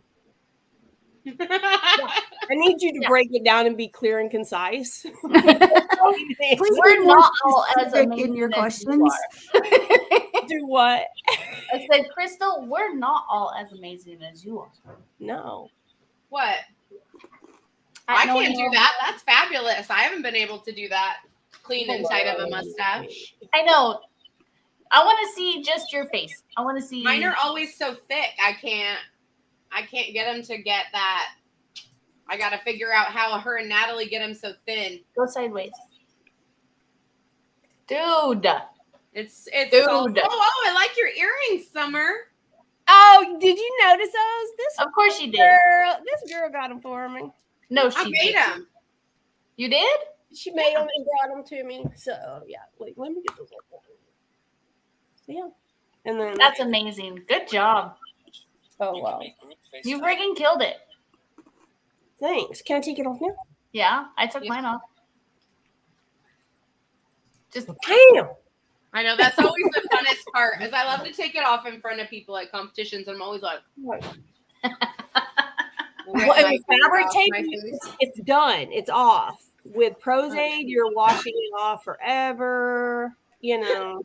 I need you to break it down and be clear and concise. Please We're be more not all as specific amazing in your as you questions. are. Do what? I said, Crystal, we're not all as amazing as you are. No. What? I can't do that. That's fabulous. I haven't been able to do that. Clean inside of a mustache. I know. I want to see just your face. I want to see. Mine are always so thick. I can't get them to get that. I got to figure out how her and Natalie get them so thin. Go sideways. Dude. It's Dude. Oh, I like your earrings, Summer. Oh, did you notice those? Of course you did. This girl got them for me. No, I she made did. them. You did? She made them and brought them to me. So yeah, wait, let me get those. So, yeah, and then That's amazing. Good job. Oh wow, You freaking killed it. thanks. Can I take it off now? Yeah, I took mine off. Just Damn. I know that's always the funnest part, is I love to take it off in front of people at competitions. I'm always like, Well, and fabric tape, it's done. It's off. With Prozaid, you're washing it off forever. You know.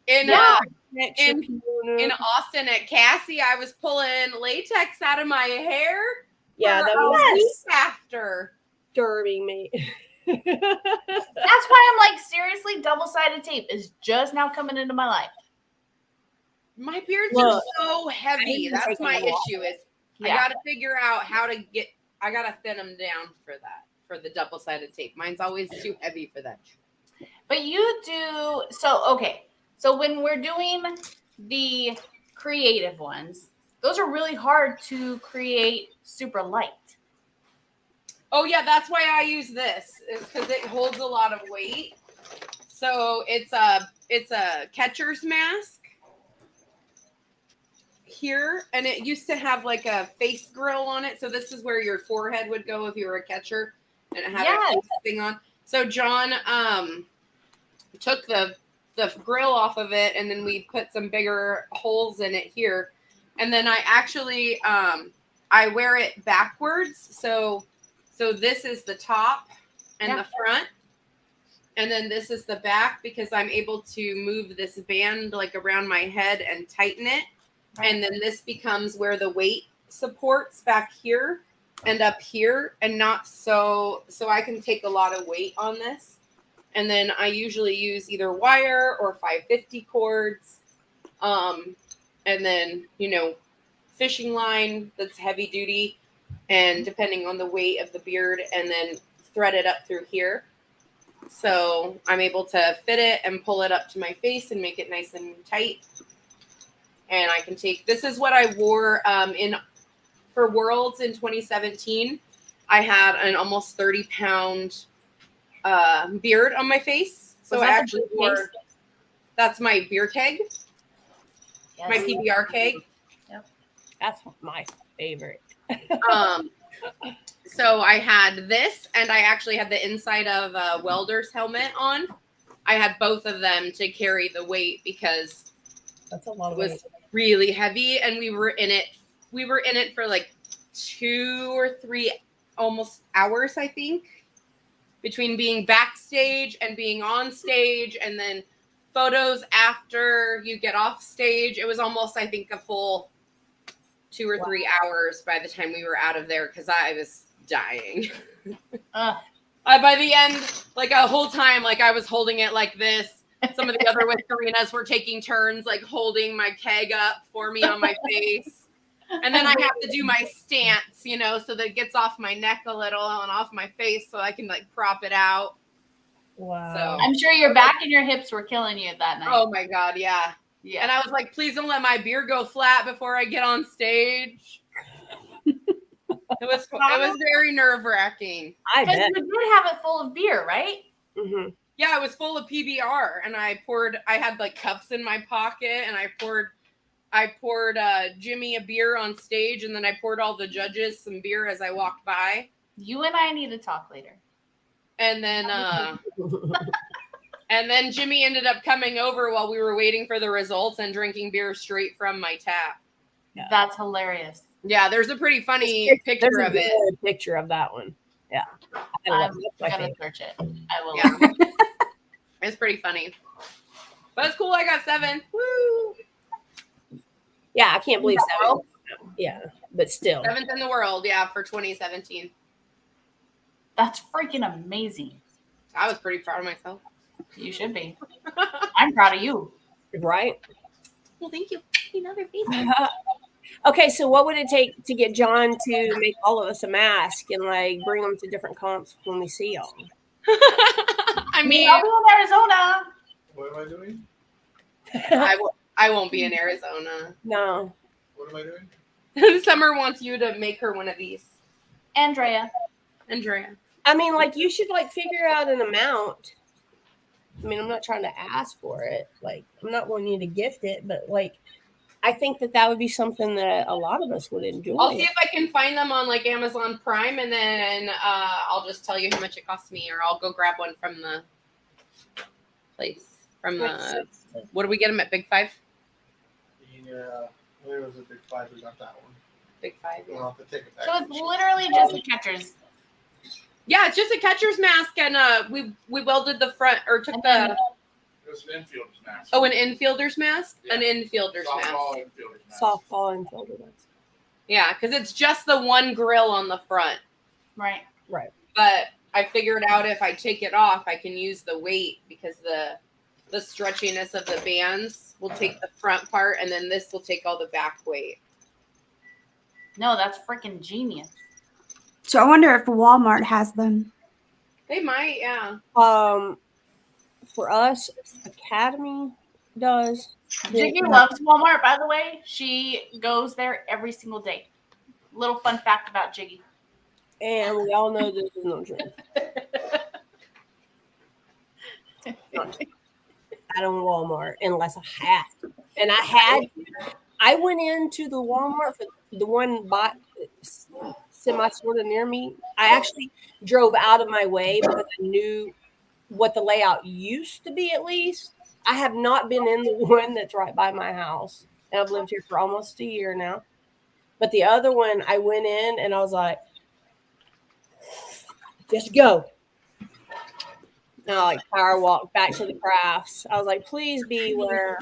In Austin at Cassie, I was pulling latex out of my hair. Yeah, that was a week after. Disturbing me. that's why I'm like, seriously, double-sided tape is just now coming into my life. My beards are so heavy. That's my issue. Is I gotta figure out how to get. I gotta thin them down for that. For the double-sided tape, mine's always too heavy for that. But you do so. Okay, so when we're doing the creative ones, those are really hard to create super light. Oh yeah, that's why I use this, is because it holds a lot of weight. So it's a catcher's mask here, and it used to have like a face grill on it. So this is where your forehead would go if you were a catcher, and it had a face thing on. So John took the grill off of it, and then we put some bigger holes in it here, and then I actually I wear it backwards. So this is the top and the front, and then this is the back, because I'm able to move this band like around my head and tighten it. And then this becomes where the weight supports back here and up here, and not so I can take a lot of weight on this. And then I usually use either wire or 550 cords. And then, fishing line that's heavy duty, and depending on the weight of the beard, and then thread it up through here. So I'm able to fit it and pull it up to my face and make it nice and tight. And I can take, this is what I wore for Worlds in 2017. I had an almost 30-pound beard on my face. So I actually wore, that's my beer keg, my PBR keg. Yep. That's my favorite. So I had this, and I actually had the inside of a welder's helmet on. I had both of them to carry the weight, because that's a lot of it was really heavy, and we were in it for like 2 or 3 almost hours, I think, between being backstage and being on stage, and then photos after you get off stage. It was almost, I think, a full 2 or 3 hours by the time we were out of there, because I was dying. By the end, like a whole time, like I was holding it like this. Some of the other Whiskerinas were taking turns, like holding my keg up for me on my face. And then I have to do my stance, so that it gets off my neck a little and off my face, so I can like prop it out. Wow. So I'm sure your back and your hips were killing you that night. Oh my God, yeah. Yeah. And I was like, please don't let my beard go flat before I get on stage. It was very nerve-wracking. Because you did have it full of beer, right? Mm-hmm. Yeah, it was full of PBR, and I had like cups in my pocket, and I poured Jimmy a beer on stage, and then I poured all the judges some beer as I walked by. You and I need to talk later. And then And then Jimmy ended up coming over while we were waiting for the results and drinking beer straight from my tap. Yeah. That's hilarious. Yeah, there's a pretty funny picture of it. There's a picture of that one. Yeah. I'm gonna search it. I will. Yeah. It's pretty funny. But it's cool. I got 7. Woo! Yeah, I can't believe 7. Yeah, but still. 7th in the world, yeah, for 2017. That's freaking amazing. I was pretty proud of myself. You should be. I'm proud of you. Right? Well, thank you. Another face. Okay, so what would it take to get John to make all of us a mask and like bring them to different comps when we see y'all? I mean, I'll be in Arizona. What am I doing? I won't be in Arizona. No. What am I doing? Summer wants you to make her one of these. Andrea. I mean, like, you should like figure out an amount. I mean, I'm not trying to ask for it. Like, I'm not wanting you to gift it, but like, I think that would be something that a lot of us would enjoy. I'll see if I can find them on like Amazon Prime, and then I'll just tell you how much it costs me, or I'll go grab one from the place. From the, what do we get them at Big Five? Yeah, there was a Big Five. We got that one. Big Five. We'll have to take it back. So it's literally just a catcher's. Yeah, it's just a catcher's mask, and we welded the front, or took the. It was an infielder's mask. Oh, an infielder's mask? Yeah. An infielder's mask. Softball infielder mask. Yeah, because it's just the one grill on the front. Right. But I figured out if I take it off, I can use the weight, because the stretchiness of the bands will take the front part, and then this will take all the back weight. No, that's freaking genius. So I wonder if Walmart has them. They might, yeah. For us, Academy does. Jiggy loves Walmart, by the way. She goes there every single day. Little fun fact about Jiggy. And we all know this is no truth. I don't Walmart unless I have to. And I went into the Walmart for the one semi sort of near me. I actually drove out of my way because I knew what the layout used to be, at least. I have not been in the one that's right by my house. And I've lived here for almost a year now. But the other one, I went in and I was like, just go. And I like power walked back to the crafts. I was like, please be where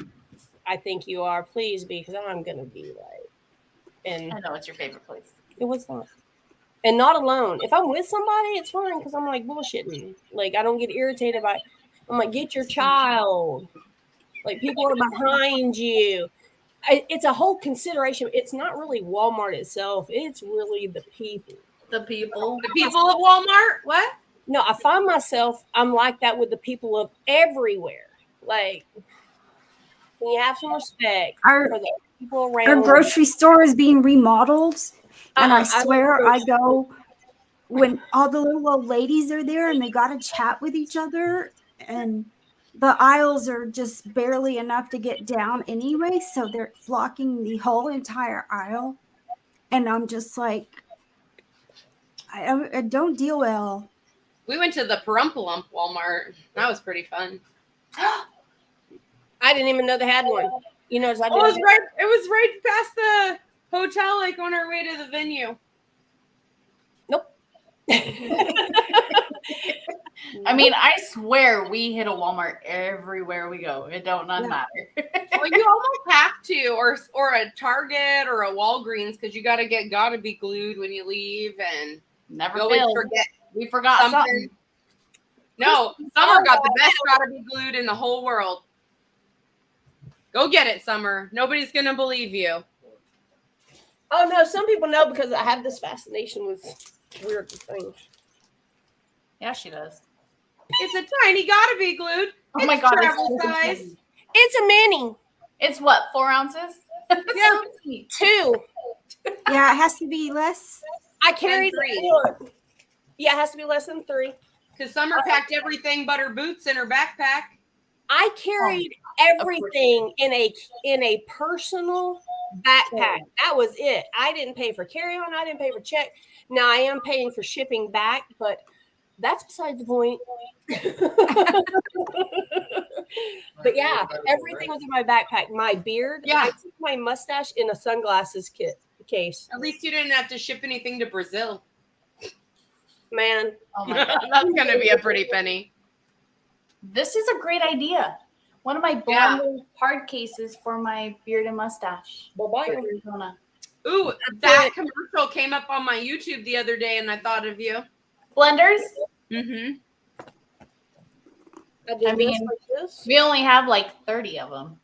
I think you are. Please be, because I'm going to be like. And I know it's your favorite place. It was not. And not alone. If I'm with somebody, it's fine because I'm like bullshitting. Like, I don't get irritated by. I'm like, get your child. Like, people are behind you. It's a whole consideration. It's not really Walmart itself. It's really the people. The people of Walmart. What? No, I find myself. I'm like that with the people of everywhere. Like, can you have some respect for the people around? Our grocery store is being remodeled. And I swear I go when all the little old ladies are there and they got to chat with each other, and the aisles are just barely enough to get down anyway. So they're blocking the whole entire aisle. And I'm just like, I don't deal well. We went to the Parumpalump Walmart. That was pretty fun. I didn't even know they had one. You know, it was right past the hotel, like on our way to the venue. Nope. I mean, I swear we hit a Walmart everywhere we go. It don't matter. Well, you almost have to, or a Target or a Walgreens, because you gotta be glued when you leave, and never failed. We forgot something. No, Summer got the best gotta be glued in the whole world. Go get it, Summer. Nobody's gonna believe you. Oh no, some people know because I have this fascination with weird things. Yeah, she does. It's a tiny gotta be glued. Oh my god, travel size. It's a mini. It's what, 4 ounces? Yeah, 2. Yeah, it has to be less. I carried 3. Yeah, it has to be less than 3. Because Summer packed everything but her boots in her backpack. I carried everything in a personal backpack. That was it. I didn't pay for carry-on. I didn't pay for check. Now I am paying for shipping back, but that's beside the point. But yeah, everything was in my backpack. My beard, Yeah. I took my mustache in a sunglasses case. At least you didn't have to ship anything to Brazil. Man, Oh my god. That's gonna be a pretty penny. This is a great idea. One of my blender hard cases for my beard and mustache. bye-bye. For Arizona. Ooh, that commercial came up on my YouTube the other day, and I thought of you. Blenders? Mm-hmm. I mean, we only have like 30 of them.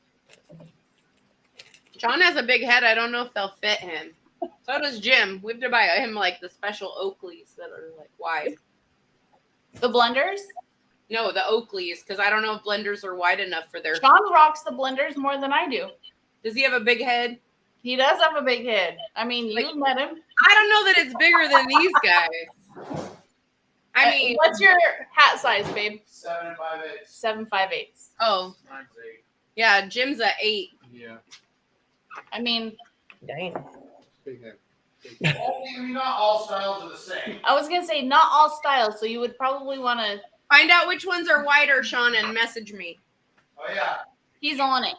John has a big head. I don't know if they'll fit him. So does Jim. We have to buy him like the special Oakleys that are like wide. The blenders? No, the Oakleys, because I don't know if blenders are wide enough for their. Sean rocks the blenders more than I do. Does he have a big head? He does have a big head. I mean, you've met him. I don't know that it's bigger than these guys. I mean, what's your hat size, babe? 7 5/8. 7 5/8. Oh, Mine's 8. yeah, Jim's at 8. Yeah. I mean, Damn. Big head. Not all styles are the same. I was gonna say not all styles, so you would probably want to. Find out which ones are wider, Sean, and message me. Oh yeah. He's on it.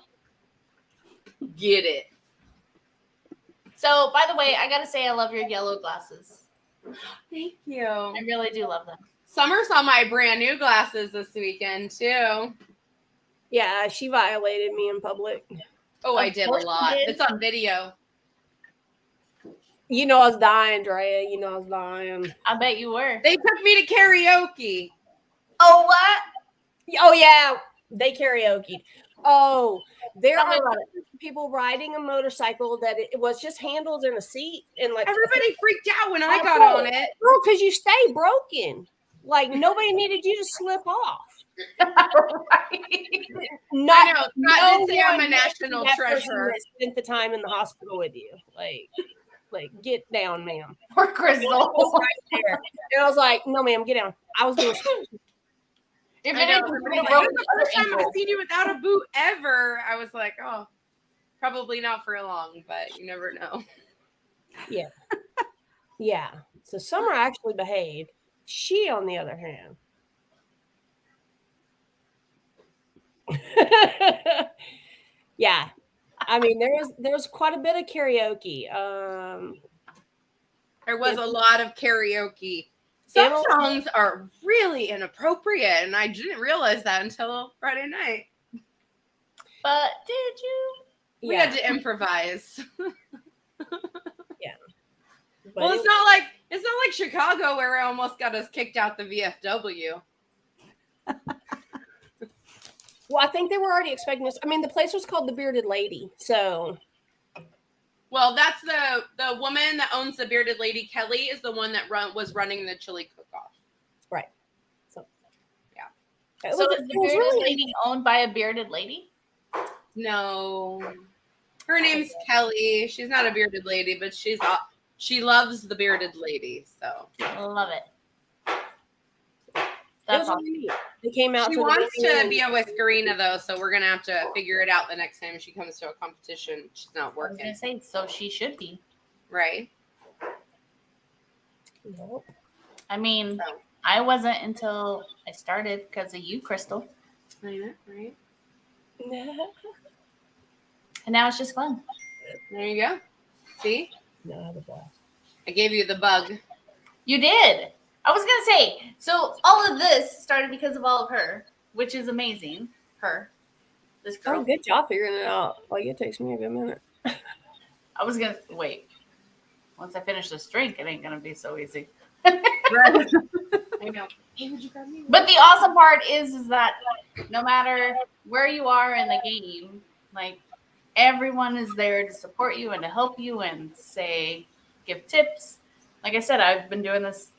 Get it. So, by the way, I gotta say I love your yellow glasses. Thank you. I really do love them. Summer saw my brand new glasses this weekend too. Yeah, she violated me in public. Oh, I did a course you lot. did. It's on video. You know I was dying, Drea. You know I was dying. I bet you were. They took me to karaoke. Oh, what? Oh yeah, they karaoke. Oh, there Tell me are about people riding a motorcycle that it was just handles in a seat and like Everybody freaked out when I Oh, got on it. Bro, because you stay broken. Like nobody needed you to slip off. Right. I know. Scott did say I'm a one national that person treasure. that spent the time in the hospital with you. Like get down, ma'am. Poor Crystal. Right there. And I was like, no, ma'am, get down. I was doing If I it know. is, Everybody's like, "This is the first time I've seen you without a boot ever." I was like, oh, probably not for long, but you never know. yeah. So Summer actually behaved. She, on the other hand. Yeah. I mean, there's quite a bit of karaoke. There was a lot of karaoke. Some Emily- songs are really inappropriate, and I didn't realize that until Friday night. But did you? We had to improvise. But Well, it's not like Chicago where I almost got us kicked out the VFW. Well, I think they were already expecting us. I mean, the place was called the Bearded Lady, so Well, that's the woman that owns the Bearded Lady. Kelly is the one that was running the chili cook-off. right. So Yeah. It So was- is the it was bearded really- lady owned by a bearded lady? No, her name's Kelly. She's not a bearded lady, but she loves the Bearded Lady. So Love it. It That's was awesome. really neat. They came out. she to the wants venue to be a whiskerina though, so we're gonna have to figure it out the next time she comes to a competition. She's not I was working, gonna say, so she should be. right? Nope. I mean, So. I wasn't until I started because of you, Crystal. Right. And now it's just fun. There you go. See, No, I had a blast. I gave you the bug. You did. I was gonna say, so all of this started because of all of her, which is amazing. This girl. Oh, good job figuring it out. Like it takes me a good minute. I was gonna wait. Once I finish this drink, it ain't gonna be so easy. I know. Hey, would you grab me? But the awesome part is that no matter where you are in the game, like everyone is there to support you and to help you and give tips. Like I said, I've been doing this.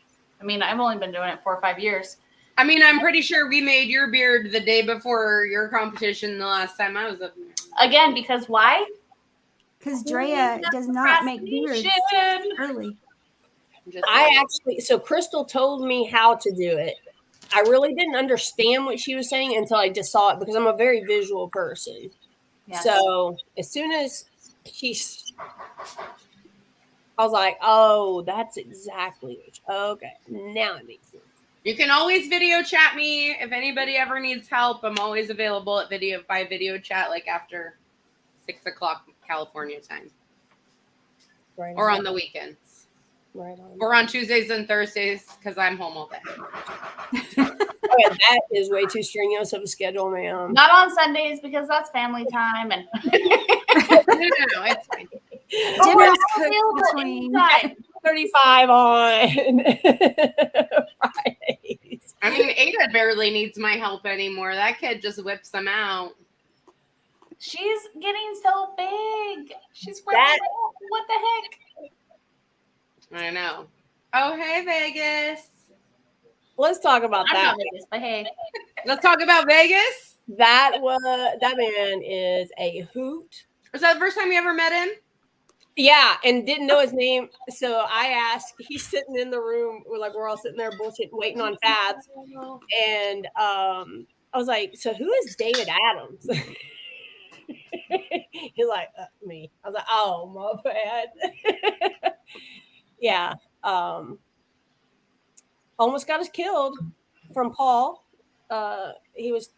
I mean, I've only been doing it 4 or 5 years. I mean, I'm pretty sure we made your beard the day before your competition the last time I was up there. Again, because why? Because Drea does not make beards early. So Crystal told me how to do it. I really didn't understand what she was saying until I just saw it because I'm a very visual person. Yes. So as soon as I was like, oh, that's exactly okay. Now it makes sense. You can always video chat me if anybody ever needs help. I'm always available at video chat, like after 6 o'clock California time, Right or on. on the weekends, Right on. or on Tuesdays and Thursdays because I'm home all day. Okay, that is way too strenuous of a schedule, ma'am. Not on Sundays because that's family time and No, it's fine. Dinner's cooked between. 35 on Fridays. I mean, Ada barely needs my help anymore. That kid just whips them out. She's getting so big. She's That- what the heck? I know. Oh, hey, Vegas. Let's talk about I'm that. not Vegas, but hey. Let's talk about Vegas. That man is a hoot. Was that the first time you ever met him? Yeah, and didn't know his name. So I asked, he's sitting in the room, we're all sitting there bullshit waiting on Fabs. And I was like, so who is David Adams? He's like, me. I was like, oh, my bad. Yeah. Almost got us killed from Paul. He was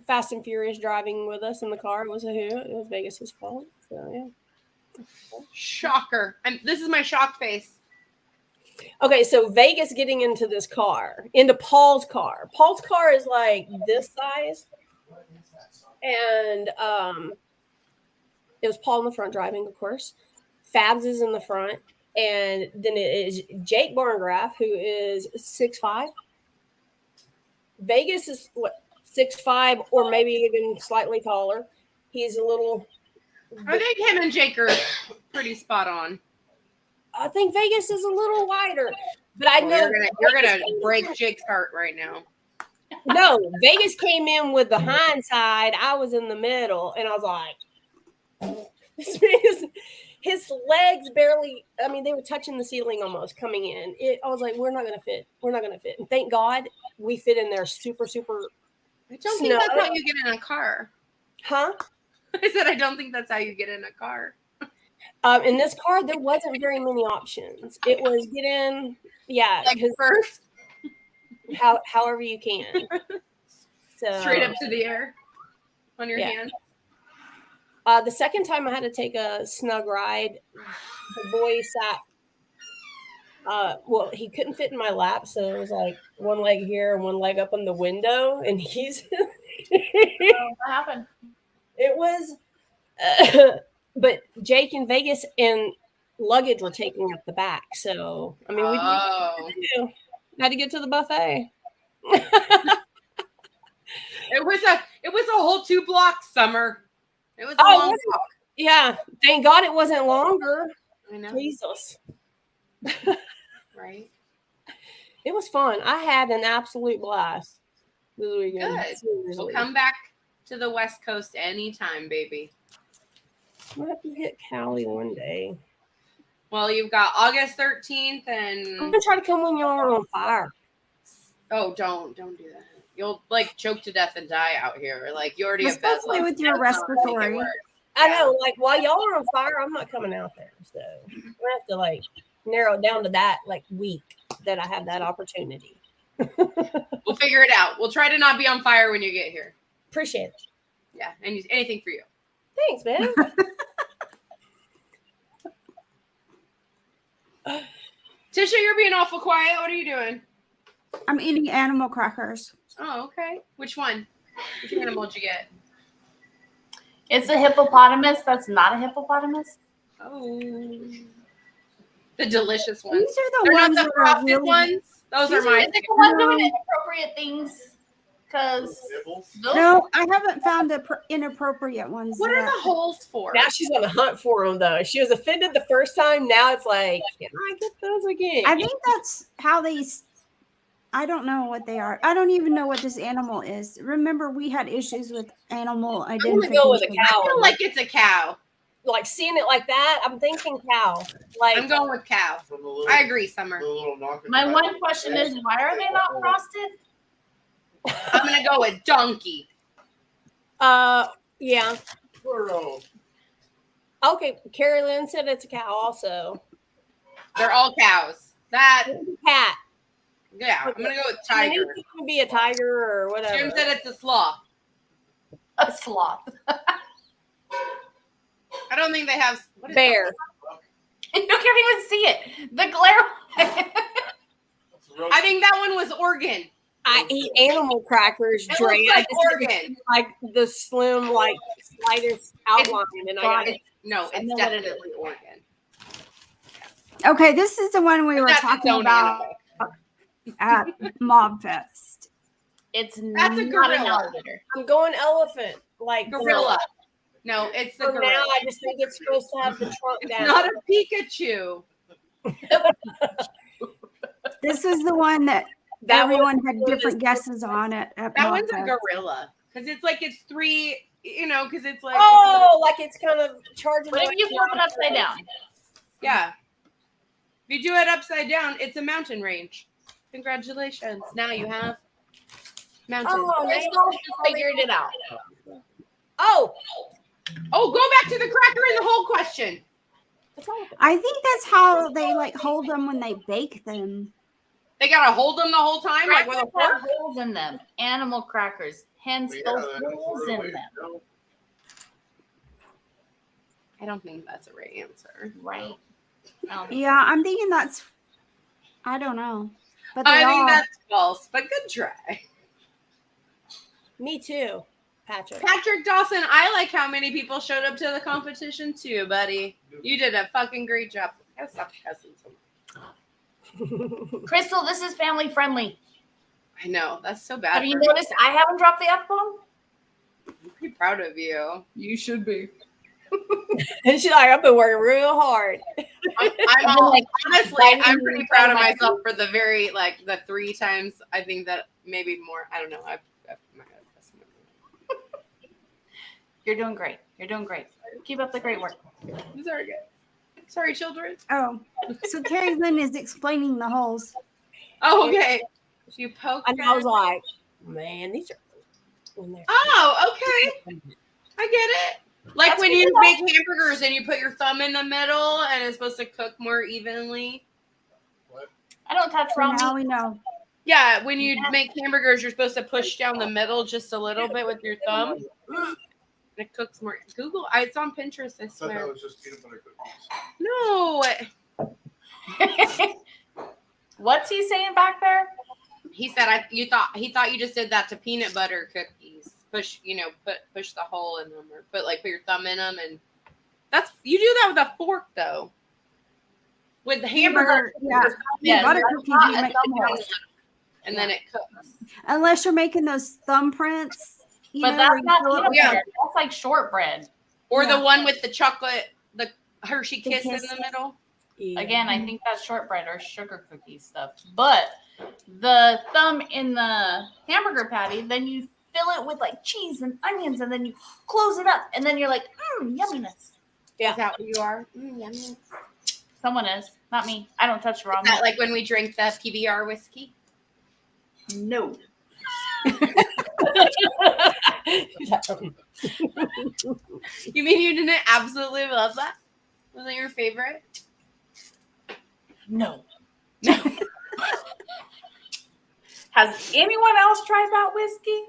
Fast and Furious driving with us in the car. It was a hoot. It was Vegas's fault. So, yeah. Shocker. This is my shocked face. Okay, so Vegas getting into this car, into Paul's car. Paul's car is like this size. And it was Paul in the front driving, of course. Fabs is in the front. And then it is Jake Barngraff, who is 6'5". Vegas is, 6'5", or maybe even slightly taller. He's a little... I think him and Jake are pretty spot on. I think Vegas is a little wider. But I know... You're gonna break Jake's heart right now. No, Vegas came in with the hindsight. I was in the middle, and I was like, his legs barely, I mean, they were touching the ceiling almost coming in. I was like, we're not going to fit. We're not going to fit. And thank God we fit in there super, super. I don't think that's how you get in a car. Huh? I said, I don't think that's how you get in a car. In this car, there wasn't very many options. It was get in, yeah. Like first. However you can. So straight up to the air on your hand. The second time I had to take a snug ride, the boy sat. Well, he couldn't fit in my lap, so it was like one leg here and one leg up on the window, and he's. What happened? It was, but Jake in Vegas and luggage were taking up the back, so I mean, we had to get to the buffet. It was a whole 2 blocks, Summer. It was a long walk. Yeah, thank God it wasn't longer. I know. Jesus. Right. It was fun. I had an absolute blast this weekend. Good. Seriously. We'll come back to the West Coast anytime, baby. We'll have to hit Cali one day. Well, you've got August 13th and... I'm going to try to come when y'all are on fire. Oh, don't do that. You'll, like, choke to death and die out here. Like, you already have Especially with your respiratory. I know. Like, while y'all are on fire, I'm not coming out there. So we're going to have to, like, narrow it down to that, like, week that I have that opportunity. We'll figure it out. We'll try to not be on fire when you get here. Appreciate it. Yeah, and anything for you. Thanks, man. Tisha, you're being awful quiet. What are you doing? I'm eating animal crackers. Oh, okay. Which one? Which animal did you get? It's a hippopotamus that's not a hippopotamus. Oh. The delicious ones. These are the They're ones not the that are frosted really... ones. Those are These mine. the ones doing inappropriate things. Because No, I haven't found the inappropriate ones. What yet. are the holes for? Now she's on the hunt for them, though. She was offended the first time. Now it's like, can I get those again? I think that's how these. I don't know what they are. I don't even know what this animal is. Remember, we had issues with animal identification. I'm gonna go with a cow. I feel like it's a cow. Like seeing it like that, I'm thinking cow. Like I'm going with cow. I agree, Summer. my one question is, why are they not frosted? I'm gonna go with donkey. Yeah. Plural. Okay, Carrie Lynn said it's a cow also. They're all cows. That Cat. Yeah, I'm gonna go with I mean, tiger. it can be a tiger or whatever. Jim said it's a sloth. A sloth. I don't think they have what is Bear. You can't even see it. The glare. I think that one was Oregon. I eat animal crackers, It Dre. looks like I just Oregon. like the slim, like slightest outline, and I got it. No, it's definitely Oregon. Okay, this is the one we were That's talking its own about animal. at Mob Fest. It's That's a not an gorilla. alligator. I'm going elephant, like Gorilla. No, it's the For gorilla. now, I just think it's supposed to have the trunk It's down. not a Pikachu. This was the one that everyone had different guesses on it at That Mob one's a Fest. gorilla because it's like it's three. You know, because it's like like it's kind of charging. What if you flip it upside down? yeah. If you do it upside down, it's a mountain range. Congratulations! Now you have mountain. Oh, Crystal figured it out. Oh, go back to the cracker in the hole question. I think that's how they like hold them when they bake them. They gotta hold them the whole time, like with a Crackers have fork. holes in them. Animal crackers, hence those holes in them. I don't think that's a right answer. Right. Yeah, I'm thinking that's. I don't know, but they I all. think that's false, but good try. me too, Patrick. Patrick Dawson, I like how many people showed up to the competition too, buddy. You did a fucking great job. I gotta stop cussing so much. Crystal, this is family friendly. I know, that's so bad. Have you noticed I haven't dropped the F-bomb? I'm pretty proud of you. You should be. And she's like, I've been working real hard. Honestly, I'm pretty proud of myself for the the 3 times. I think that maybe more. I don't know. You're doing great. You're doing great. Keep up the great work. Sorry, guys. Sorry, children. Oh, so Carrie Lynn is explaining the holes. Oh, okay. You poke. And I was like, man, these are. Oh, okay. I get it. Like That's when what you you make hamburgers and you put your thumb in the middle and it's supposed to cook more evenly. I don't touch raw Now meat. we know. Yeah, when you make hamburgers, you're supposed to push down the middle just a little bit with your thumb. It cooks more. Google, it's on Pinterest, I I thought swear. that was just peanut butter cookies. No. What's he saying back there? He said he thought you just did that to peanut butter cookies. Push the hole in them or put your thumb in them, and you do that with a fork though. With the hamburger, Yes, butter that's cookies, not you a make thumb hole. and then it cooks. unless you're making those thumbprints. But that's not peanut Yeah. butter. That's like shortbread. Or Yeah. the one with the chocolate, the Hershey The Kiss in Kiss. the middle. Yeah. Again, I think that's shortbread or sugar cookie stuff. But the thumb in the hamburger patty, then you fill it with cheese and onions, and then you close it up, and then you're like, yumminess. Yeah. Is that what you are? Yummy. Someone is, not me. I don't touch the raw Is that meat. like when we drink the PBR whiskey? No. You mean you didn't absolutely love that? Was it your favorite? No. Has anyone else tried that whiskey?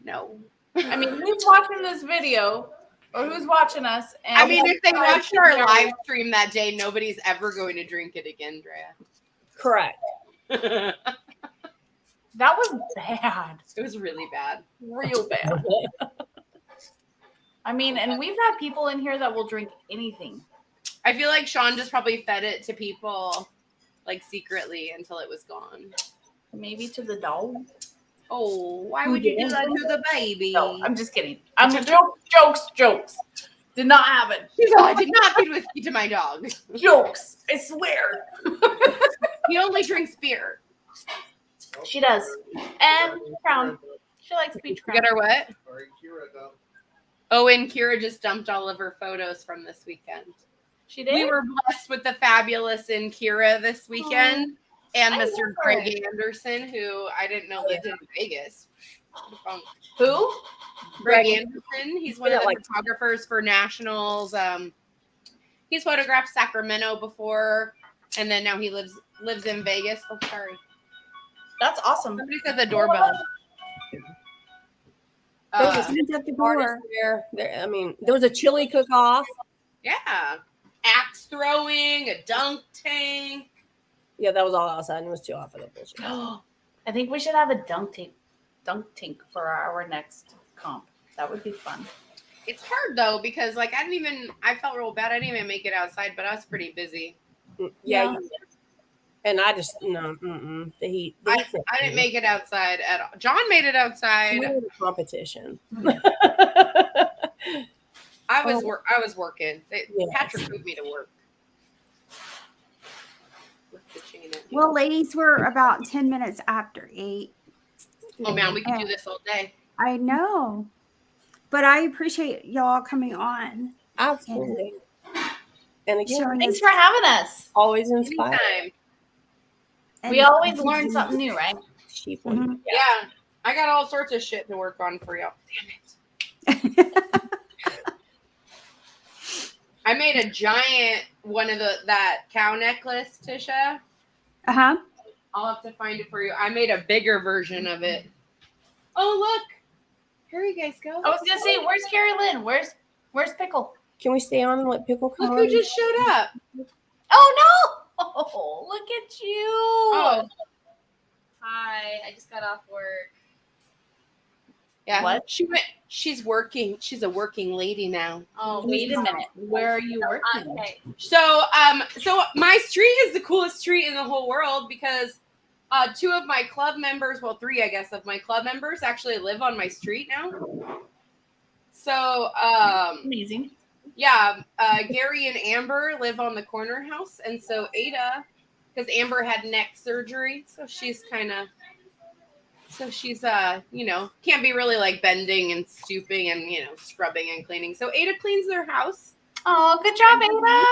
No. I mean, who's watching this video or who's watching us? And I mean, if they tried watched our PBR live stream that day, nobody's ever going to drink it again, Correct. Drea. that was bad. It was really bad. Real bad. I mean, and we've had people in here that will drink anything. I feel like Sean just probably fed it to people secretly until it was gone. Maybe to the dog. Oh, why would you do that to the baby? No, I'm just kidding. I'm a jokes. Did not have it. No, I did not feed whiskey to my dog. Jokes. I swear. He only drinks beer. She does. And Crown. She likes peach We Crown. got our what? Sorry, Kira, though. Oh, and Kira just dumped all of her photos from this weekend. She did? We were blessed with the fabulous in Kira this weekend. And I Mr. love her. Greg Anderson, who I didn't know lived in Vegas. Who? Greg Anderson. He's one of the Like- photographers for Nationals. He's photographed Sacramento before, and then now he lives in Vegas. Oh, sorry. That's awesome. Somebody's at the doorbell. There was a Who's at the artist door? there. I mean, there was a chili cook-off. Yeah. Axe throwing, a dunk tank. Yeah, that was all outside, and it was too hot for the bullshit. I think we should have a dunk tank for our next comp. That would be fun. It's hard though because like I felt real bad. I didn't even make it outside, but I was pretty busy. Yeah. You did. And I just the heat. I didn't make it outside at all. John made it outside. We were in a competition. I was working. Yes. Patrick moved me to work. Well, ladies, we're about 10 minutes after 8. Oh man, we can do this all day. I know. But I appreciate y'all coming on. Absolutely. And again, Thanks for having us. always inspired. Anytime. We always learn something new, right? Mhm. Yeah. I got all sorts of shit to work on for y'all. Damn it. I made a giant one of that cow necklace, Tisha. Uh-huh. I'll have to find it for you. I made a bigger version of it. Oh look. Here you guys go. I was gonna say, where's Carrie Lynn? Where's Pickle? Can we stay on and let Pickle come Look on? who just showed up. Oh no! Look at you. Oh. Hi, I just got off work. Yeah. What? She's working. She's a working lady now. Oh, wait a minute. Where are you working? Okay. So my street is the coolest street in the whole world because 2 of my club members, well, 3, I guess, of my club members actually live on my street now. So, Amazing. yeah, Gary and Amber live on the corner house. And so Ada, because Amber had neck surgery, so she's can't be really like bending and stooping and, scrubbing and cleaning. So Ada cleans their house. Oh, good job, Ada.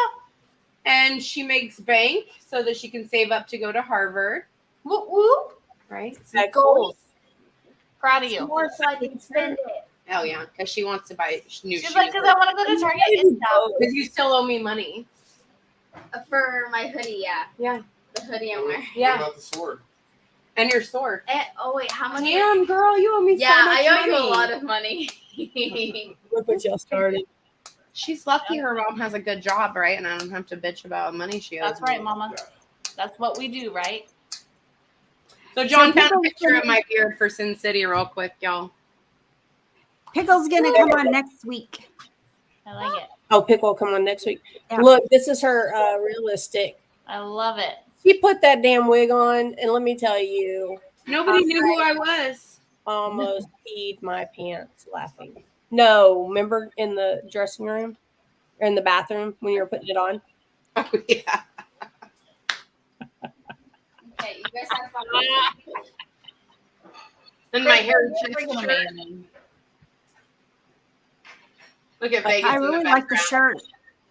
And she makes bank so that she can save up to go to Harvard. Whoop whoop. Right? Goals. Proud of you. More so I can spend it. Hell yeah, because she wants to buy new She's shoes. like, because I want to go to Target and stuff. Because you still owe me money. For my hoodie, yeah. Yeah. The hoodie I'm wearing. What Yeah. about the sword? And your sword. And, oh wait, how much? Damn, girl, you owe me Yeah, so much I owe money. you a lot of money. Look what y'all started. She's lucky her mom has a good job, right? And I don't have to bitch about money she owes. That's right, me. Mama. That's what we do, right? So John So found a people- picture of my beard for Sin City real quick, y'all. Pickle's going to come on next week. I like it. Oh, Pickle will come on next week. Yeah. Look, this is her realistic. I love it. She put that damn wig on, and let me tell you, Nobody knew who I was. almost peed my pants laughing. No, remember in the dressing room or in the bathroom when you were putting it on? Oh, yeah. Okay, you guys have fun. And my hair is Freaking just amazing. Look at Vegas. I in really like the background. shirt.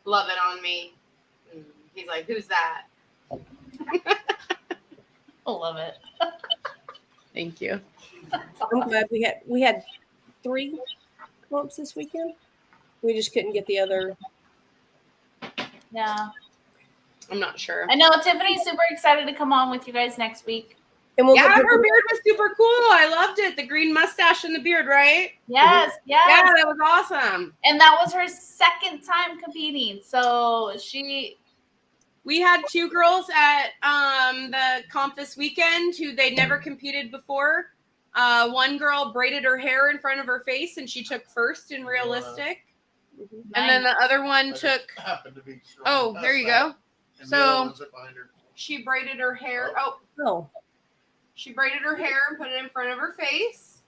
Love it on me. He's like, who's that? I love it. Thank you. I'm glad we had 3 clumps this weekend. We just couldn't get the other. Yeah. I'm not sure. I know Tiffany's super excited to come on with you guys next week. And we'll Yeah, get her beard was super cool. I loved it. The green mustache and the beard, right? Yes, yes. Yeah, that was awesome. And that was her second time competing. So We had 2 girls at the comp this weekend who they'd never competed before. One girl braided her hair in front of her face and she took first in realistic. And then the other one took, Happened to be strong oh, past there you that, go. and So- the other ones that behind her. She braided her hair. Oh, Oh, she braided her hair and put it in front of her face.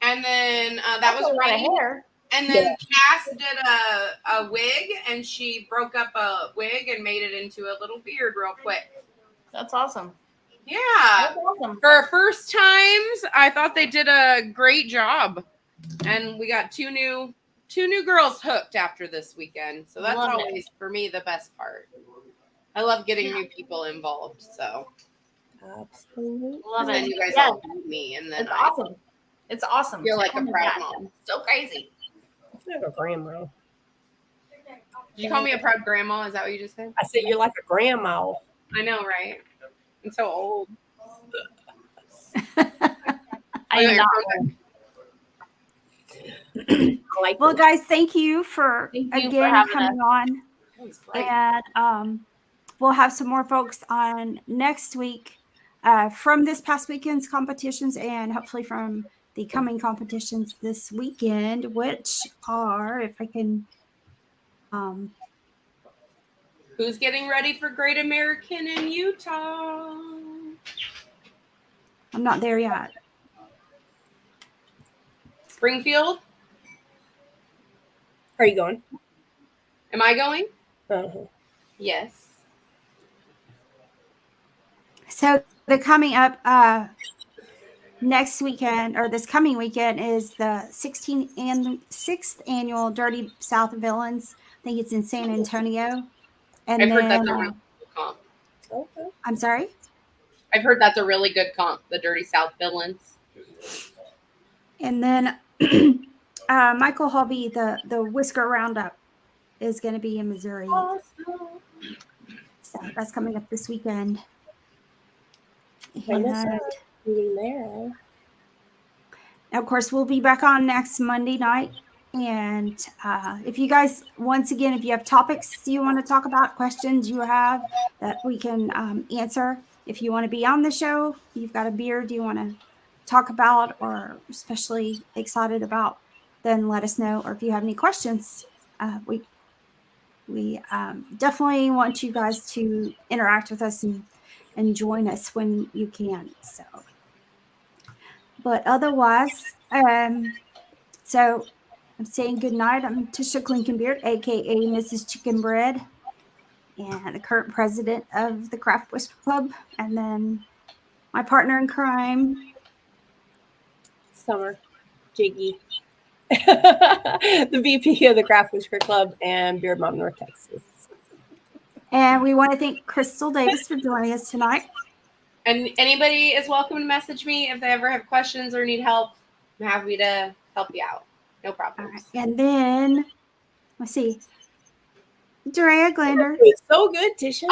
And then that was a lot of Rain. hair. And then Cass did a wig and she broke up a wig and made it into a little beard real quick. That's awesome. Yeah. That's awesome. For our first times, I thought they did a great job. And we got two new girls hooked after this weekend. So that's Love it. always for me the best part. I love getting new people involved. So absolutely. Love and then it. you guys Yes, all beat me and then it's awesome. It's awesome. feel like a Oh my proud God. mom. So crazy. I have a grandma. Did you call me a proud grandma? Is that what you just said? I said you're like a grandma. I know, right? I'm so old. I am not. I like Well, those. guys, thank you for Thank you for again having coming on. That was great. And we'll have some more folks on next week from this past weekend's competitions and hopefully from the coming competitions this weekend, which are, if I can, Who's getting ready for Great American in Utah? I'm not there yet. Springfield? Are you going? Am I going? Uh-huh. Yes. So the coming up next weekend, or this coming weekend, is the 6th annual Dirty South Villains. I think it's in San Antonio. And I've heard then, that's a really good comp. Okay. I'm sorry? I've heard that's a really good comp, the Dirty South Villains. And then Michael Hobby, the Whisker Roundup, is going to be in Missouri. Awesome. So that's coming up this weekend. I miss And meeting there. of course, we'll be back on next Monday night. And if you guys, once again, if you have topics you want to talk about, questions you have that we can answer, if you want to be on the show, you've got a beard you want to talk about or especially excited about, then let us know. Or if you have any questions, we definitely want you guys to interact with us and join us when you can. So, but otherwise, so I'm saying good night. I'm Tisha Clinkenbeard, aka Mrs. Chicken Bread, and the current president of the Craft Whisker Club, and then my partner in crime, Summer. Jiggy. The VP of the Craft Whisker Club and Beard Mom, North Texas. and we want to thank Crystal Davis for joining us tonight. And anybody is welcome to message me if they ever have questions or need help. I'm happy to help you out. No All problems. right. And then, let's see, Drea Glander. It's so good, Tisha.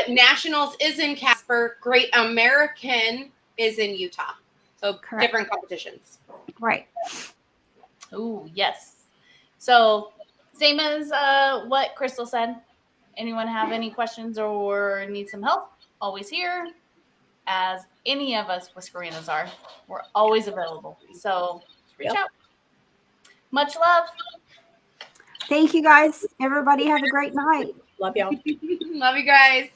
Nationals is in Casper. Great American is in Utah. So Correct. different competitions. Right. Oh, yes. So same as what Crystal said. Anyone have any questions or need some help? Always here. As any of us Whiskerinas are, we're always available. So reach out. Much love. Thank you guys. Everybody have a great night. Love y'all. Love you guys.